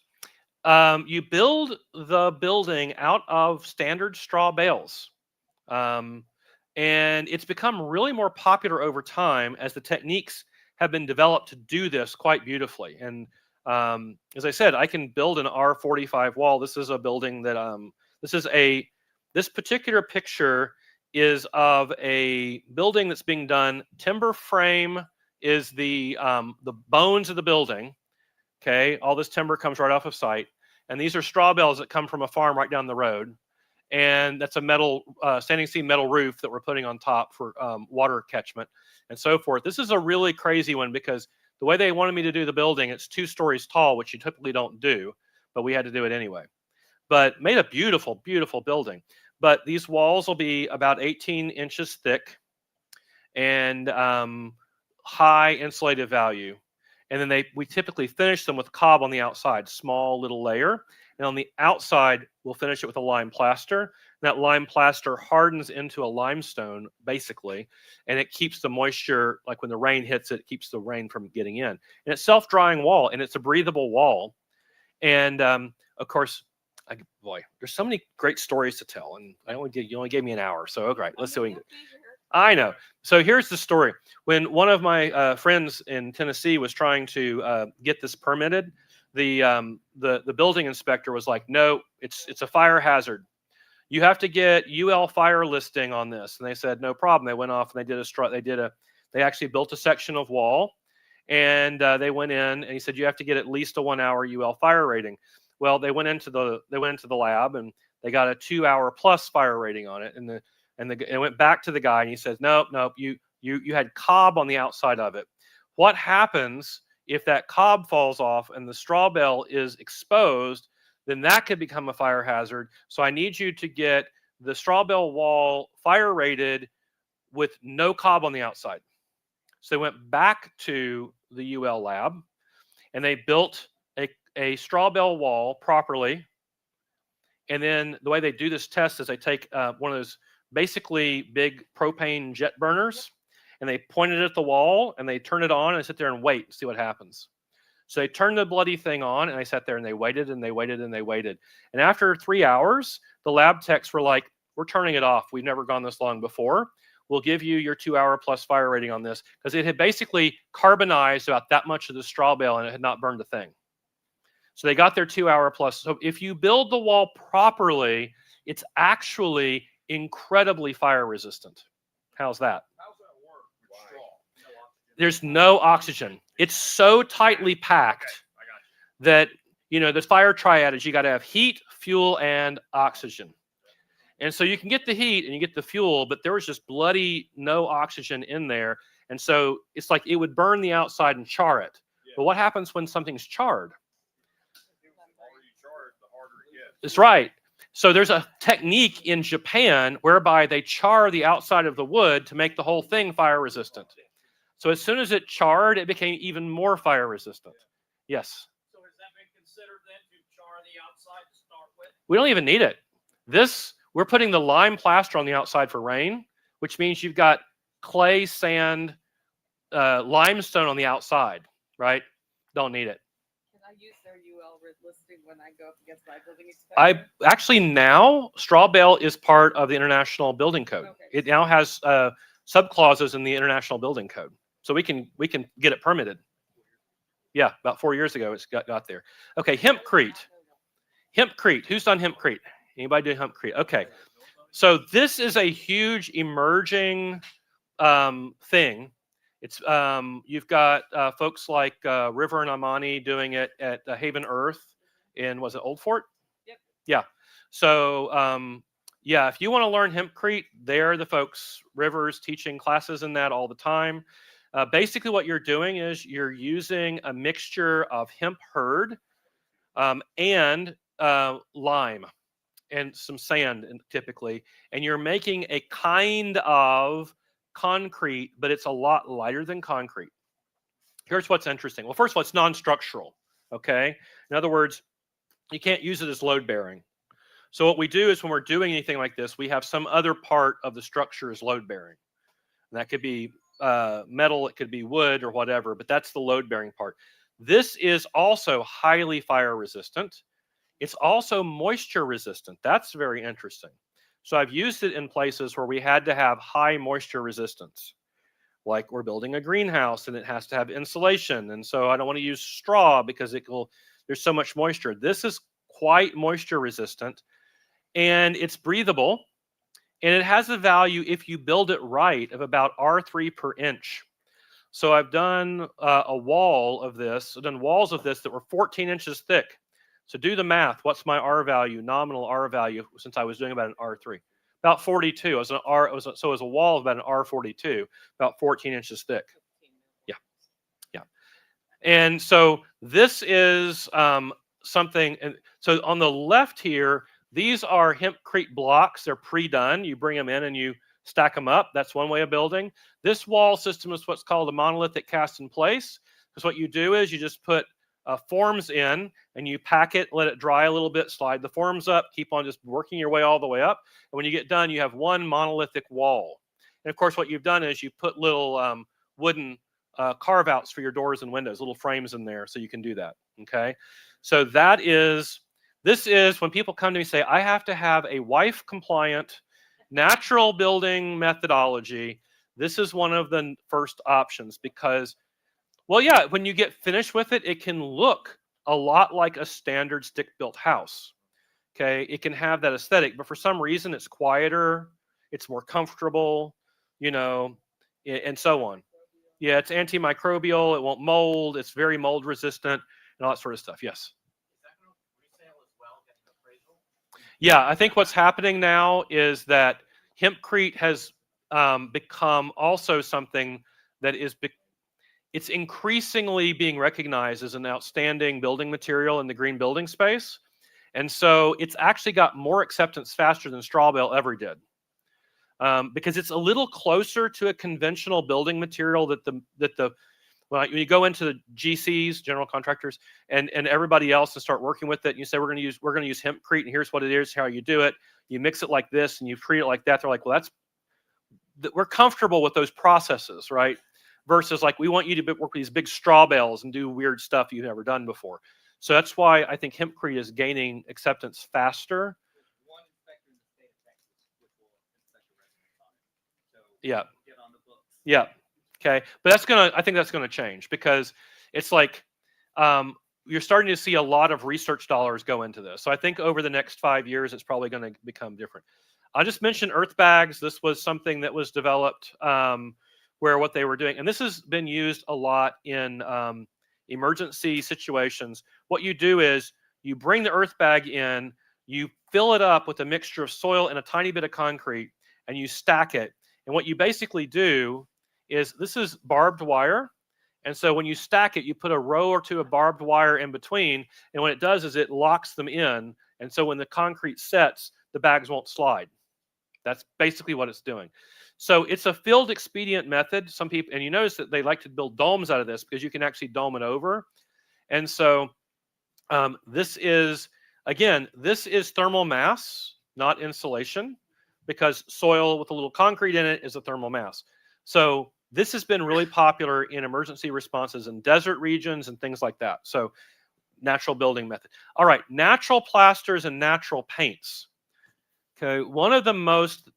You build the building out of standard straw bales. And it's become really more popular over time as the techniques have been developed to do this quite beautifully. And as I said, I can build an R45 wall. This is a building that, this particular picture is of a building that's being done. Timber frame is the bones of the building. Okay, all this timber comes right off of site. And these are straw bales that come from a farm right down the road. And that's a metal, standing seam metal roof that we're putting on top for water catchment and so forth. This is a really crazy one because the way they wanted me to do the building, it's 2 stories tall, which you typically don't do, but we had to do it anyway. But made a beautiful, beautiful building. But these walls will be about 18 inches thick and high insulative value. And then we typically finish them with cob on the outside, small little layer. And on the outside, we'll finish it with a lime plaster. And that lime plaster hardens into a limestone, basically, and it keeps the moisture, like when the rain hits it, it keeps the rain from getting in. And it's self-drying wall, and it's a breathable wall. And of course, boy, there's so many great stories to tell, and you only gave me an hour, so okay, let's see what we can do. I know. So here's the story. When one of my friends in Tennessee was trying to get this permitted, the building inspector was like, no, it's a fire hazard. You have to get UL fire listing on this. And they said, no problem. They went off and they actually built a section of wall, and they went in and he said, you have to get at least a 1 hour UL fire rating. Well, they went into the lab and they got a 2 hour plus fire rating on it. And it went back to the guy and he said, nope, you had cob on the outside of it. What happens if that cob falls off and the straw bale is exposed? Then that could become a fire hazard. So I need you to get the straw bale wall fire rated with no cob on the outside. So they went back to the UL lab and they built a straw bale wall properly. And then the way they do this test is they take one of those basically big propane jet burners, and they point it at the wall and they turn it on and sit there and wait and see what happens. So they turned the bloody thing on and they sat there and they waited and they waited and they waited. And after 3 hours, the lab techs were like, we're turning it off. We've never gone this long before. We'll give you your 2 hour plus fire rating on this, because it had basically carbonized about that much of the straw bale and it had not burned a thing. So they got their 2 hour plus. So if you build the wall properly, it's actually incredibly fire resistant. How's that? How's that work with straw? There's no oxygen. It's so tightly packed that, the fire triad is you got to have heat, fuel, and oxygen. And so you can get the heat and you get the fuel, but there was just bloody no oxygen in there. And so it's like it would burn the outside and char it. Yeah. But what happens when something's charred? The harder you charge, the harder it gets. That's right. So there's a technique in Japan whereby they char the outside of the wood to make the whole thing fire resistant. So as soon as it charred, it became even more fire resistant. Yes. So has that been considered then to char the outside to start with? We don't even need it. We're putting the lime plaster on the outside for rain, which means you've got clay, sand, limestone on the outside, right? Don't need it. Can I use their UL listing when I go up against my building inspector? I actually now straw bale is part of the International Building Code. Okay. It now has subclauses in the International Building Code, so we can get it permitted. Yeah, about 4 years ago it's got there. Okay, hempcrete. Hempcrete. Who's done hempcrete? Anybody doing hempcrete? Okay, so this is a huge emerging thing. It's you've got folks like River and Amani doing it at Haven Earth in, was it Old Fort? Yep. Yeah. So yeah, if you want to learn hempcrete, they're the folks. River's teaching classes in that all the time. Basically, what you're doing is you're using a mixture of hemp hurd and lime and some sand typically, and you're making a kind of concrete, but it's a lot lighter than concrete. Here's what's interesting. Well, first of all, it's non-structural, okay? In other words, you can't use it as load bearing. So what we do is when we're doing anything like this, we have some other part of the structure is load bearing. And that could be metal, it could be wood or whatever, but that's the load bearing part. This is also highly fire resistant. It's also moisture resistant. That's very interesting. So I've used it in places where we had to have high moisture resistance. Like we're building a greenhouse and it has to have insulation. And so I don't want to use straw because there's so much moisture. This is quite moisture resistant and it's breathable. And it has a value, if you build it right, of about R3 per inch. So I've done a wall of this. I've done walls of this that were 14 inches thick. So do the math. What's my R value, nominal R value, since I was doing about an R3? About 42. It was an R. So it was a wall of about an R42, about 14 inches thick. Yeah, yeah. And so this is something. And so on the left here, these are hempcrete blocks. They're pre-done. You bring them in and you stack them up. That's one way of building. This wall system is what's called a monolithic cast in place. Because what you do is you just put forms in and you pack it, let it dry a little bit, slide the forms up, keep on just working your way all the way up. And when you get done, you have one monolithic wall. And of course, what you've done is you put little wooden carve outs for your doors and windows, little frames in there so you can do that. Okay. So this is when people come to me and say, I have to have a wife compliant natural building methodology. This is one of the first options because, well, yeah, when you get finished with it, it can look a lot like a standard stick-built house. Okay, it can have that aesthetic, but for some reason, it's quieter, it's more comfortable, you know, and so on. Yeah, it's antimicrobial, it won't mold, it's very mold resistant, and all that sort of stuff. Yes. Is that going to resale as well, get an appraisal? Yeah, I think what's happening now is that hempcrete has become also something that is it's increasingly being recognized as an outstanding building material in the green building space. And so it's actually got more acceptance faster than straw bale ever did. Because it's a little closer to a conventional building material when you go into the GCs, general contractors, and everybody else and start working with it, and you say we're going to use hempcrete, and here's what it is, how you do it. You mix it like this, and you treat it like that. They're like, well, we're comfortable with those processes, right? Versus like we want you to work with these big straw bales and do weird stuff you've never done before. So that's why I think hempcrete is gaining acceptance faster. One inspector in the state of Texas, which will inspect the residence on it. So Yeah. get on the books. Yeah. Okay. But I think that's going to change because it's like you're starting to see a lot of research dollars go into this. So I think over the next 5 years, it's probably going to become different. I just mentioned earth bags. This was something that was developed where what they were doing, and this has been used a lot in emergency situations. What you do is you bring the earth bag in, you fill it up with a mixture of soil and a tiny bit of concrete, and you stack it. And what you basically do is, this is barbed wire. And so when you stack it, you put a row or two of barbed wire in between. And what it does is it locks them in. And so when the concrete sets, the bags won't slide. That's basically what it's doing. So it's a field expedient method. Some people, and you notice that they like to build domes out of this because you can actually dome it over. And so this is thermal mass, not insulation. because soil with a little concrete in it is a thermal mass. So this has been really popular in emergency responses in desert regions and things like that. So natural building method. All right, natural plasters and natural paints. Okay, one of the most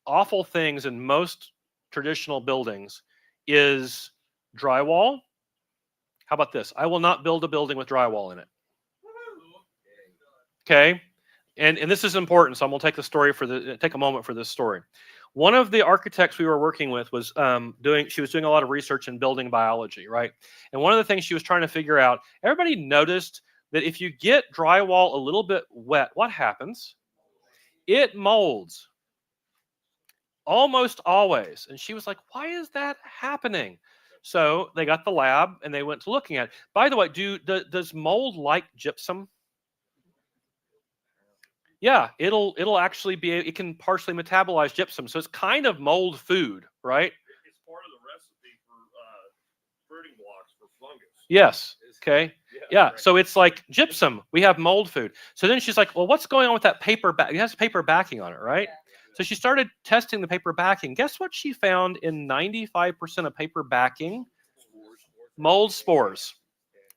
awful things in most traditional buildings is drywall. How about this? I will not build a building with drywall in it. Okay, and this is important, so I'm gonna take take a moment for this story. One of the architects we were working with was she was doing a lot of research in building biology, right? And one of the things she was trying to figure out, everybody noticed that if you get drywall a little bit wet, what happens? It molds. Almost always. And she was like, why is that happening? So they got the lab and they went to looking at it. By the way, does mold like gypsum? Yeah, it'll actually it can partially metabolize gypsum. So it's kind of mold food, right? It's part of the recipe for fruiting blocks for fungus. Yes. Okay. Yeah. Right. So it's like gypsum. We have mold food. So then she's like, well, what's going on with that paper back? It has paper backing on it, right? Yeah. So she started testing the paper backing. Guess what she found in 95% of paper backing? Mold spores.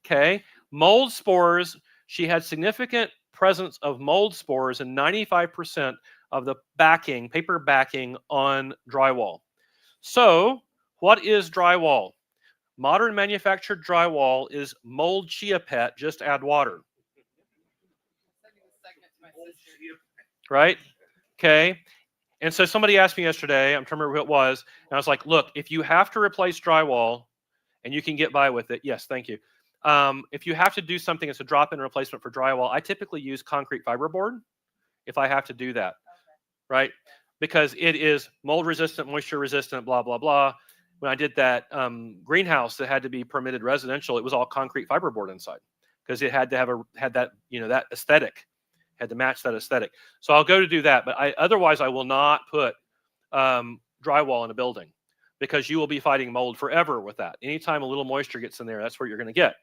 Okay. Mold spores. She had significant presence of mold spores in 95% of the backing, paper backing on drywall. So what is drywall? Modern manufactured drywall is mold chia pet, just add water. Right? Okay. And so somebody asked me yesterday, I'm trying to remember who it was, and I was like, look, if you have to replace drywall and you can get by with it, yes, thank you. If you have to do something as a drop-in replacement for drywall, I typically use concrete fiberboard if I have to do that, right? Because it is mold resistant, moisture resistant, blah, blah, blah. When I did that greenhouse that had to be permitted residential, it was all concrete fiberboard inside because it had to have that aesthetic, had to match that aesthetic. So I'll go to do that, but otherwise I will not put drywall in a building because you will be fighting mold forever with that. Anytime a little moisture gets in there, that's what you're going to get,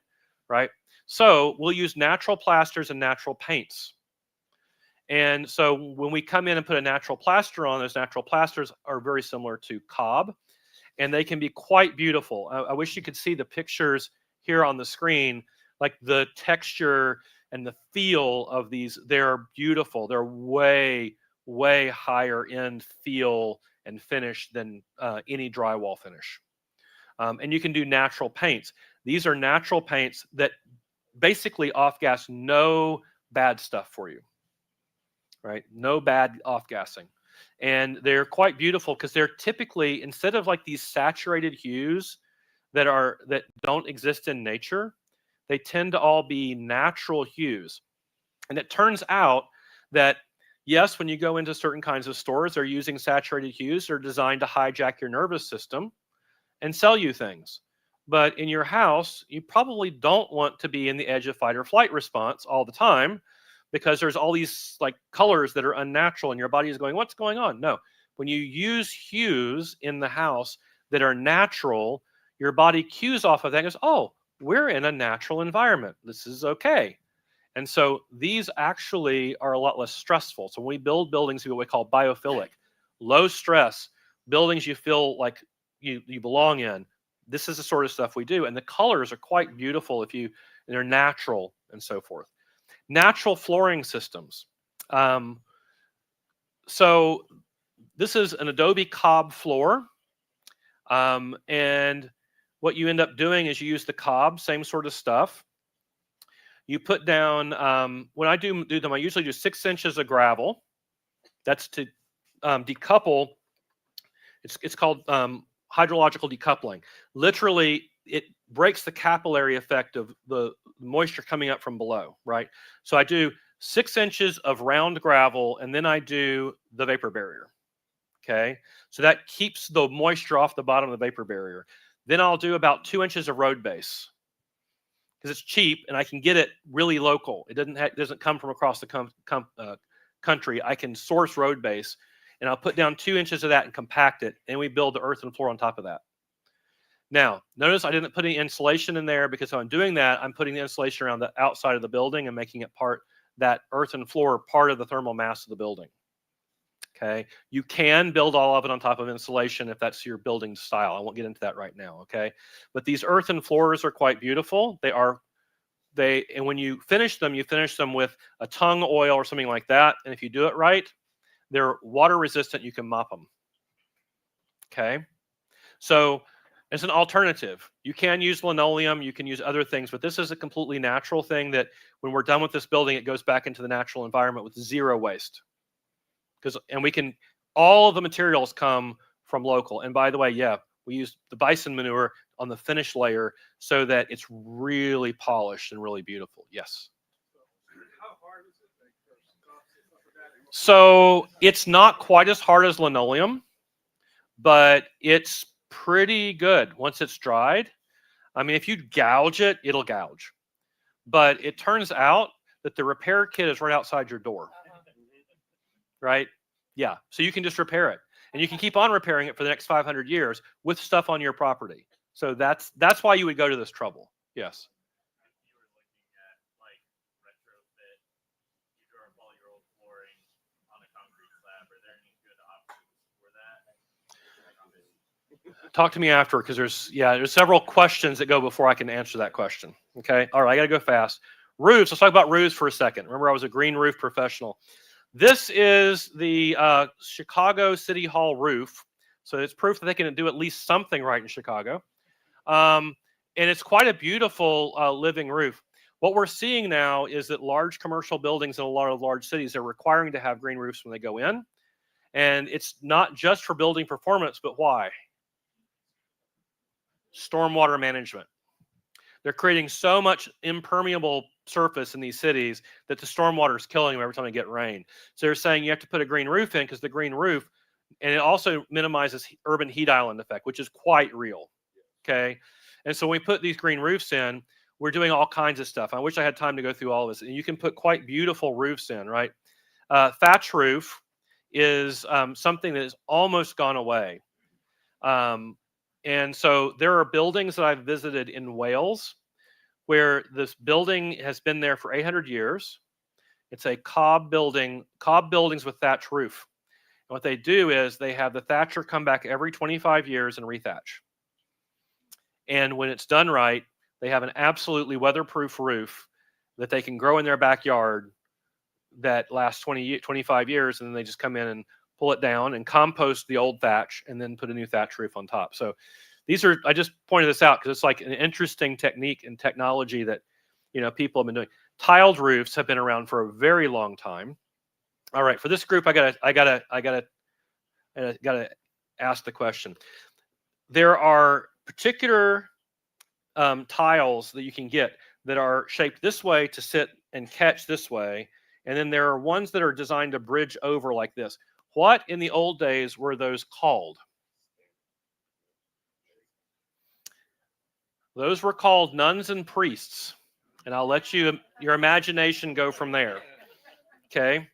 right? So we'll use natural plasters and natural paints. And so when we come in and put a natural plaster on, those natural plasters are very similar to cob, and they can be quite beautiful. I wish you could see the pictures here on the screen, like the texture and the feel of these. They're beautiful. They're way, way higher end feel and finish than any drywall finish. And you can do natural paints. These are natural paints that basically off-gas no bad stuff for you, right? No bad off-gassing. And they're quite beautiful because they're typically, instead of like these saturated hues that don't exist in nature, they tend to all be natural hues. And it turns out that, yes, when you go into certain kinds of stores, they're using saturated hues. They're designed to hijack your nervous system and sell you things. But in your house, you probably don't want to be in the edge of fight or flight response all the time because there's all these like colors that are unnatural and your body is going, what's going on? No, when you use hues in the house that are natural, your body cues off of that and goes, oh, we're in a natural environment. This is okay. And so these actually are a lot less stressful. So when we build buildings, what we call biophilic, low stress, buildings you feel like you belong in, this is the sort of stuff we do. And the colors are quite beautiful and they're natural and so forth. Natural flooring systems. So this is an Adobe cob floor. And what you end up doing is you use the cob, same sort of stuff. You put down, when I do them, I usually do 6 inches of gravel. That's to decouple. It's called hydrological decoupling. Literally, it breaks the capillary effect of the moisture coming up from below, right? So I do 6 inches of round gravel, and then I do the vapor barrier, okay? So that keeps the moisture off the bottom of the vapor barrier. Then I'll do about 2 inches of road base because it's cheap and I can get it really local. It doesn't come from across the country. I can source road base, and I'll put down 2 inches of that and compact it, and we build the earth and floor on top of that. Now, notice I didn't put any insulation in there because I'm doing that. I'm putting the insulation around the outside of the building and making it that earth and floor part of the thermal mass of the building. Okay, you can build all of it on top of insulation if that's your building style. I won't get into that right now. Okay, but these earthen floors are quite beautiful. And when you finish them with a tung oil or something like that. And if you do it right, they're water resistant. You can mop them. Okay, so it's an alternative. You can use linoleum, you can use other things, but this is a completely natural thing that when we're done with this building, it goes back into the natural environment with zero waste. All of the materials come from local. And by the way, yeah, we use the bison manure on the finish layer so that it's really polished and really beautiful. Yes. How hard is it? So it's not quite as hard as linoleum, but it's pretty good once it's dried. I mean, if you gouge it, it'll gouge. But it turns out that the repair kit is right outside your door. Right? Yeah. So you can just repair it. And you can keep on repairing it for the next 500 years with stuff on your property. So that's why you would go to this trouble. Yes. You were looking at like retrofit, you throw up all your old flooring on a concrete slab. Are there any good options for that? Talk to me after because there's several questions that go before I can answer that question. Okay. All right. I got to go fast. Roofs. Let's talk about roofs for a second. Remember, I was a green roof professional. This is the Chicago City Hall roof. So it's proof that they can do at least something right in Chicago. And it's quite a beautiful living roof. What we're seeing now is that large commercial buildings in a lot of large cities are requiring to have green roofs when they go in. And it's not just for building performance, but why? Stormwater management. They're creating so much impermeable surface in these cities that the stormwater is killing them every time they get rain. So they're saying you have to put a green roof in because the green roof, and it also minimizes urban heat island effect, which is quite real. Okay. And so when we put these green roofs in, we're doing all kinds of stuff. I wish I had time to go through all of this. And you can put quite beautiful roofs in, right? Thatch roof is something that has almost gone away. And so there are buildings that I've visited in Wales where this building has been there for 800 years. It's a cob buildings with thatch roof. And what they do is they have the thatcher come back every 25 years and rethatch. And when it's done right, they have an absolutely weatherproof roof that they can grow in their backyard that lasts 25 years. And then they just come in and pull it down and compost the old thatch and then put a new thatch roof on top. So I just pointed this out because it's like an interesting technique and technology that, people have been doing. Tiled roofs have been around for a very long time. All right, for this group, I gotta ask the question. There are particular tiles that you can get that are shaped this way to sit and catch this way. And then there are ones that are designed to bridge over like this. What in the old days were those called? Those were called nuns and priests. And I'll let your imagination go from there. Okay.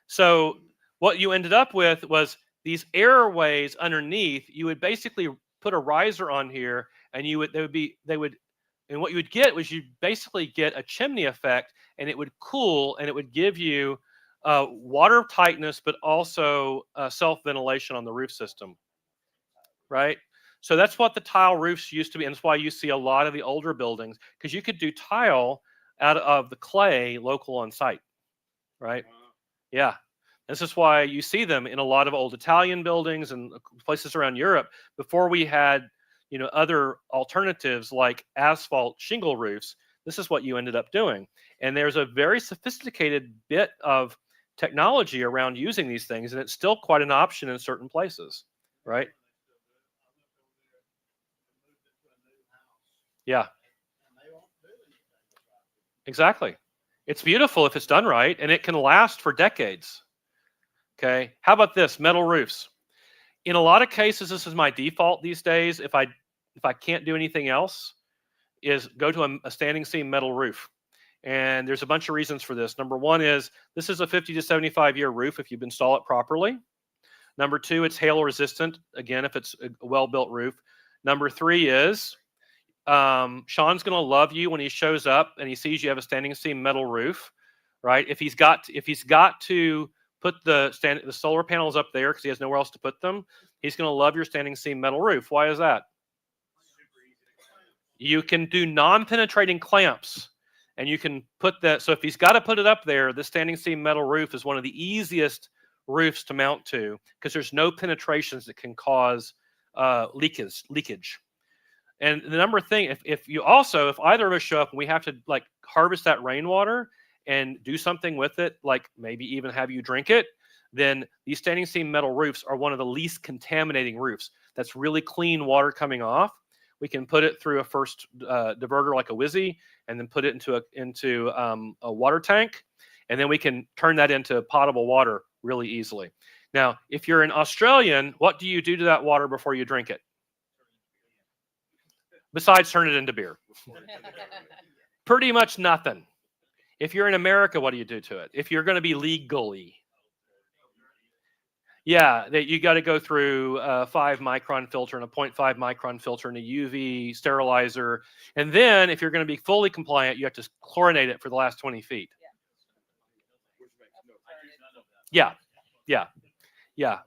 So what you ended up with was these airways underneath. You would basically put a riser on here, and and what you would get was you'd basically get a chimney effect, and it would cool, and it would give you water tightness, but also self-ventilation on the roof system, right? So that's what the tile roofs used to be, and that's why you see a lot of the older buildings, because you could do tile out of the clay local on site, right? Yeah. This is why you see them in a lot of old Italian buildings and places around Europe. Before we had, other alternatives like asphalt shingle roofs, this is what you ended up doing. And there's a very sophisticated bit of technology around using these things, and it's still quite an option in certain places, right? Yeah. Exactly. It's beautiful if it's done right, and it can last for decades. Okay. How about this? Metal roofs. In a lot of cases, this is my default these days. If I can't do anything else, is go to a standing seam metal roof. And there's a bunch of reasons for this. Number one is this is a 50 to 75 year roof if you install it properly. Number two, it's hail resistant, again, if it's a well-built roof. Number three is Sean's going to love you when he shows up and he sees you have a standing seam metal roof, right? If he's got to put the solar panels up there because he has nowhere else to put them. He's going to love your standing seam metal roof. Why is that? You can do non-penetrating clamps, and you can put that. So if he's got to put it up there, the standing seam metal roof is one of the easiest roofs to mount to because there's no penetrations that can cause leakage. And the number thing, if either of us show up and we have to like harvest that rainwater and do something with it, like maybe even have you drink it, then these standing seam metal roofs are one of the least contaminating roofs. That's really clean water coming off. We can put it through a first diverter like a Wizzy, and then put it into a water tank, and then we can turn that into potable water really easily. Now, if you're an Australian, what do you do to that water before you drink it? Besides turn it into beer. Pretty much nothing. If you're in America, what do you do to it? If you're going to be legally. Yeah, that you got to go through a 5-micron filter and a 0.5 micron filter and a UV sterilizer. And then if you're going to be fully compliant, you have to chlorinate it for the last 20 feet. Yeah.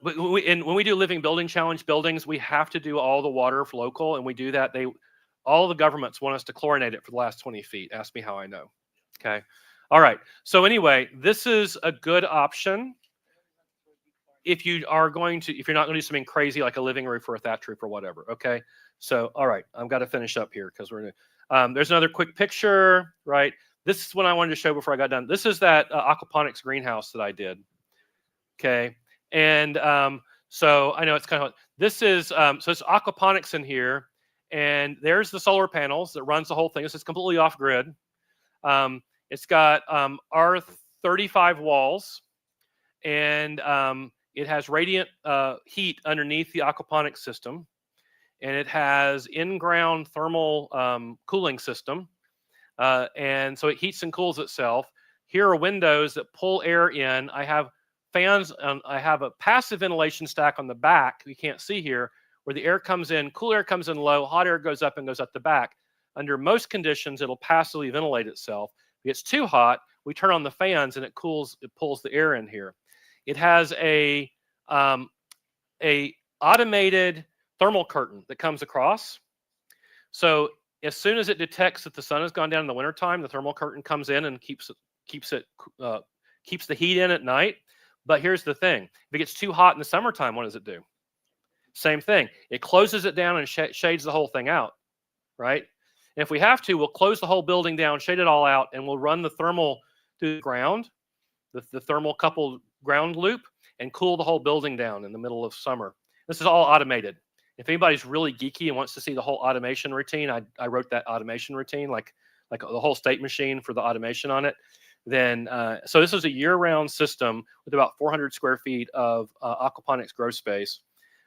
But when we do Living Building Challenge buildings, we have to do all the water for local, and we do that. All the governments want us to chlorinate it for the last 20 feet. Ask me how I know. Okay. All right. So anyway, this is a good option if you're not going to do something crazy like a living roof or a thatch roof or whatever. Okay. So, all right, I've got to finish up here because there's another quick picture, right? This is what I wanted to show before I got done. This is that aquaponics greenhouse that I did. Okay. And so I know it's kind of, this is, so it's aquaponics in here, and there's the solar panels that runs the whole thing. This is completely off grid. It's got R35 walls, and it has radiant heat underneath the aquaponics system, and it has in-ground thermal cooling system, and so it heats and cools itself. Here are windows that pull air in. I have fans, I have a passive ventilation stack on the back, you can't see here, where the air comes in, cool air comes in low, hot air goes up and goes up the back. Under most conditions, it'll passively ventilate itself. If it gets too hot, we turn on the fans and it pulls the air in here. It has a automated thermal curtain that comes across. So as soon as it detects that the sun has gone down in the wintertime, the thermal curtain comes in and keeps the heat in at night. But here's the thing. If it gets too hot in the summertime, what does it do? Same thing. It closes it down and shades the whole thing out, right? And if we have to, we'll close the whole building down, shade it all out, and we'll run the thermal through the ground, the thermal coupled ground loop, and cool the whole building down in the middle of summer. This is all automated. If anybody's really geeky and wants to see the whole automation routine, I wrote that automation routine, like the whole state machine for the automation on it. Then, so this is a year-round system with about 400 square feet of aquaponics grow space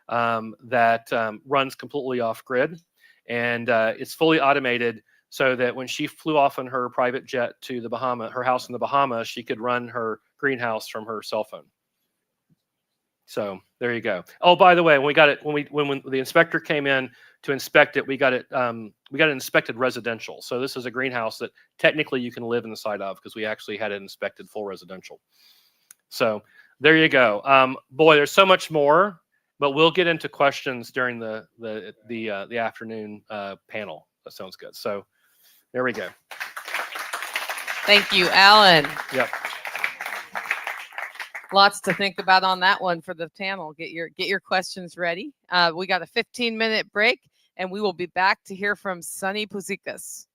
that runs completely off-grid, and it's fully automated so that when she flew off in her private jet to her house in the Bahamas, she could run her greenhouse from her cell phone. So there you go. Oh, by the way, when the inspector came in to inspect it, we got it inspected residential. So this is a greenhouse that technically you can live inside of because we actually had it inspected full residential. So there you go. Boy, there's so much more, but we'll get into questions during the afternoon panel. That sounds good. So there we go. Thank you, Alan. Yep. Lots to think about on that one for the panel. Get your questions ready. We got a 15-minute break, and we will be back to hear from Sonny Puzikas.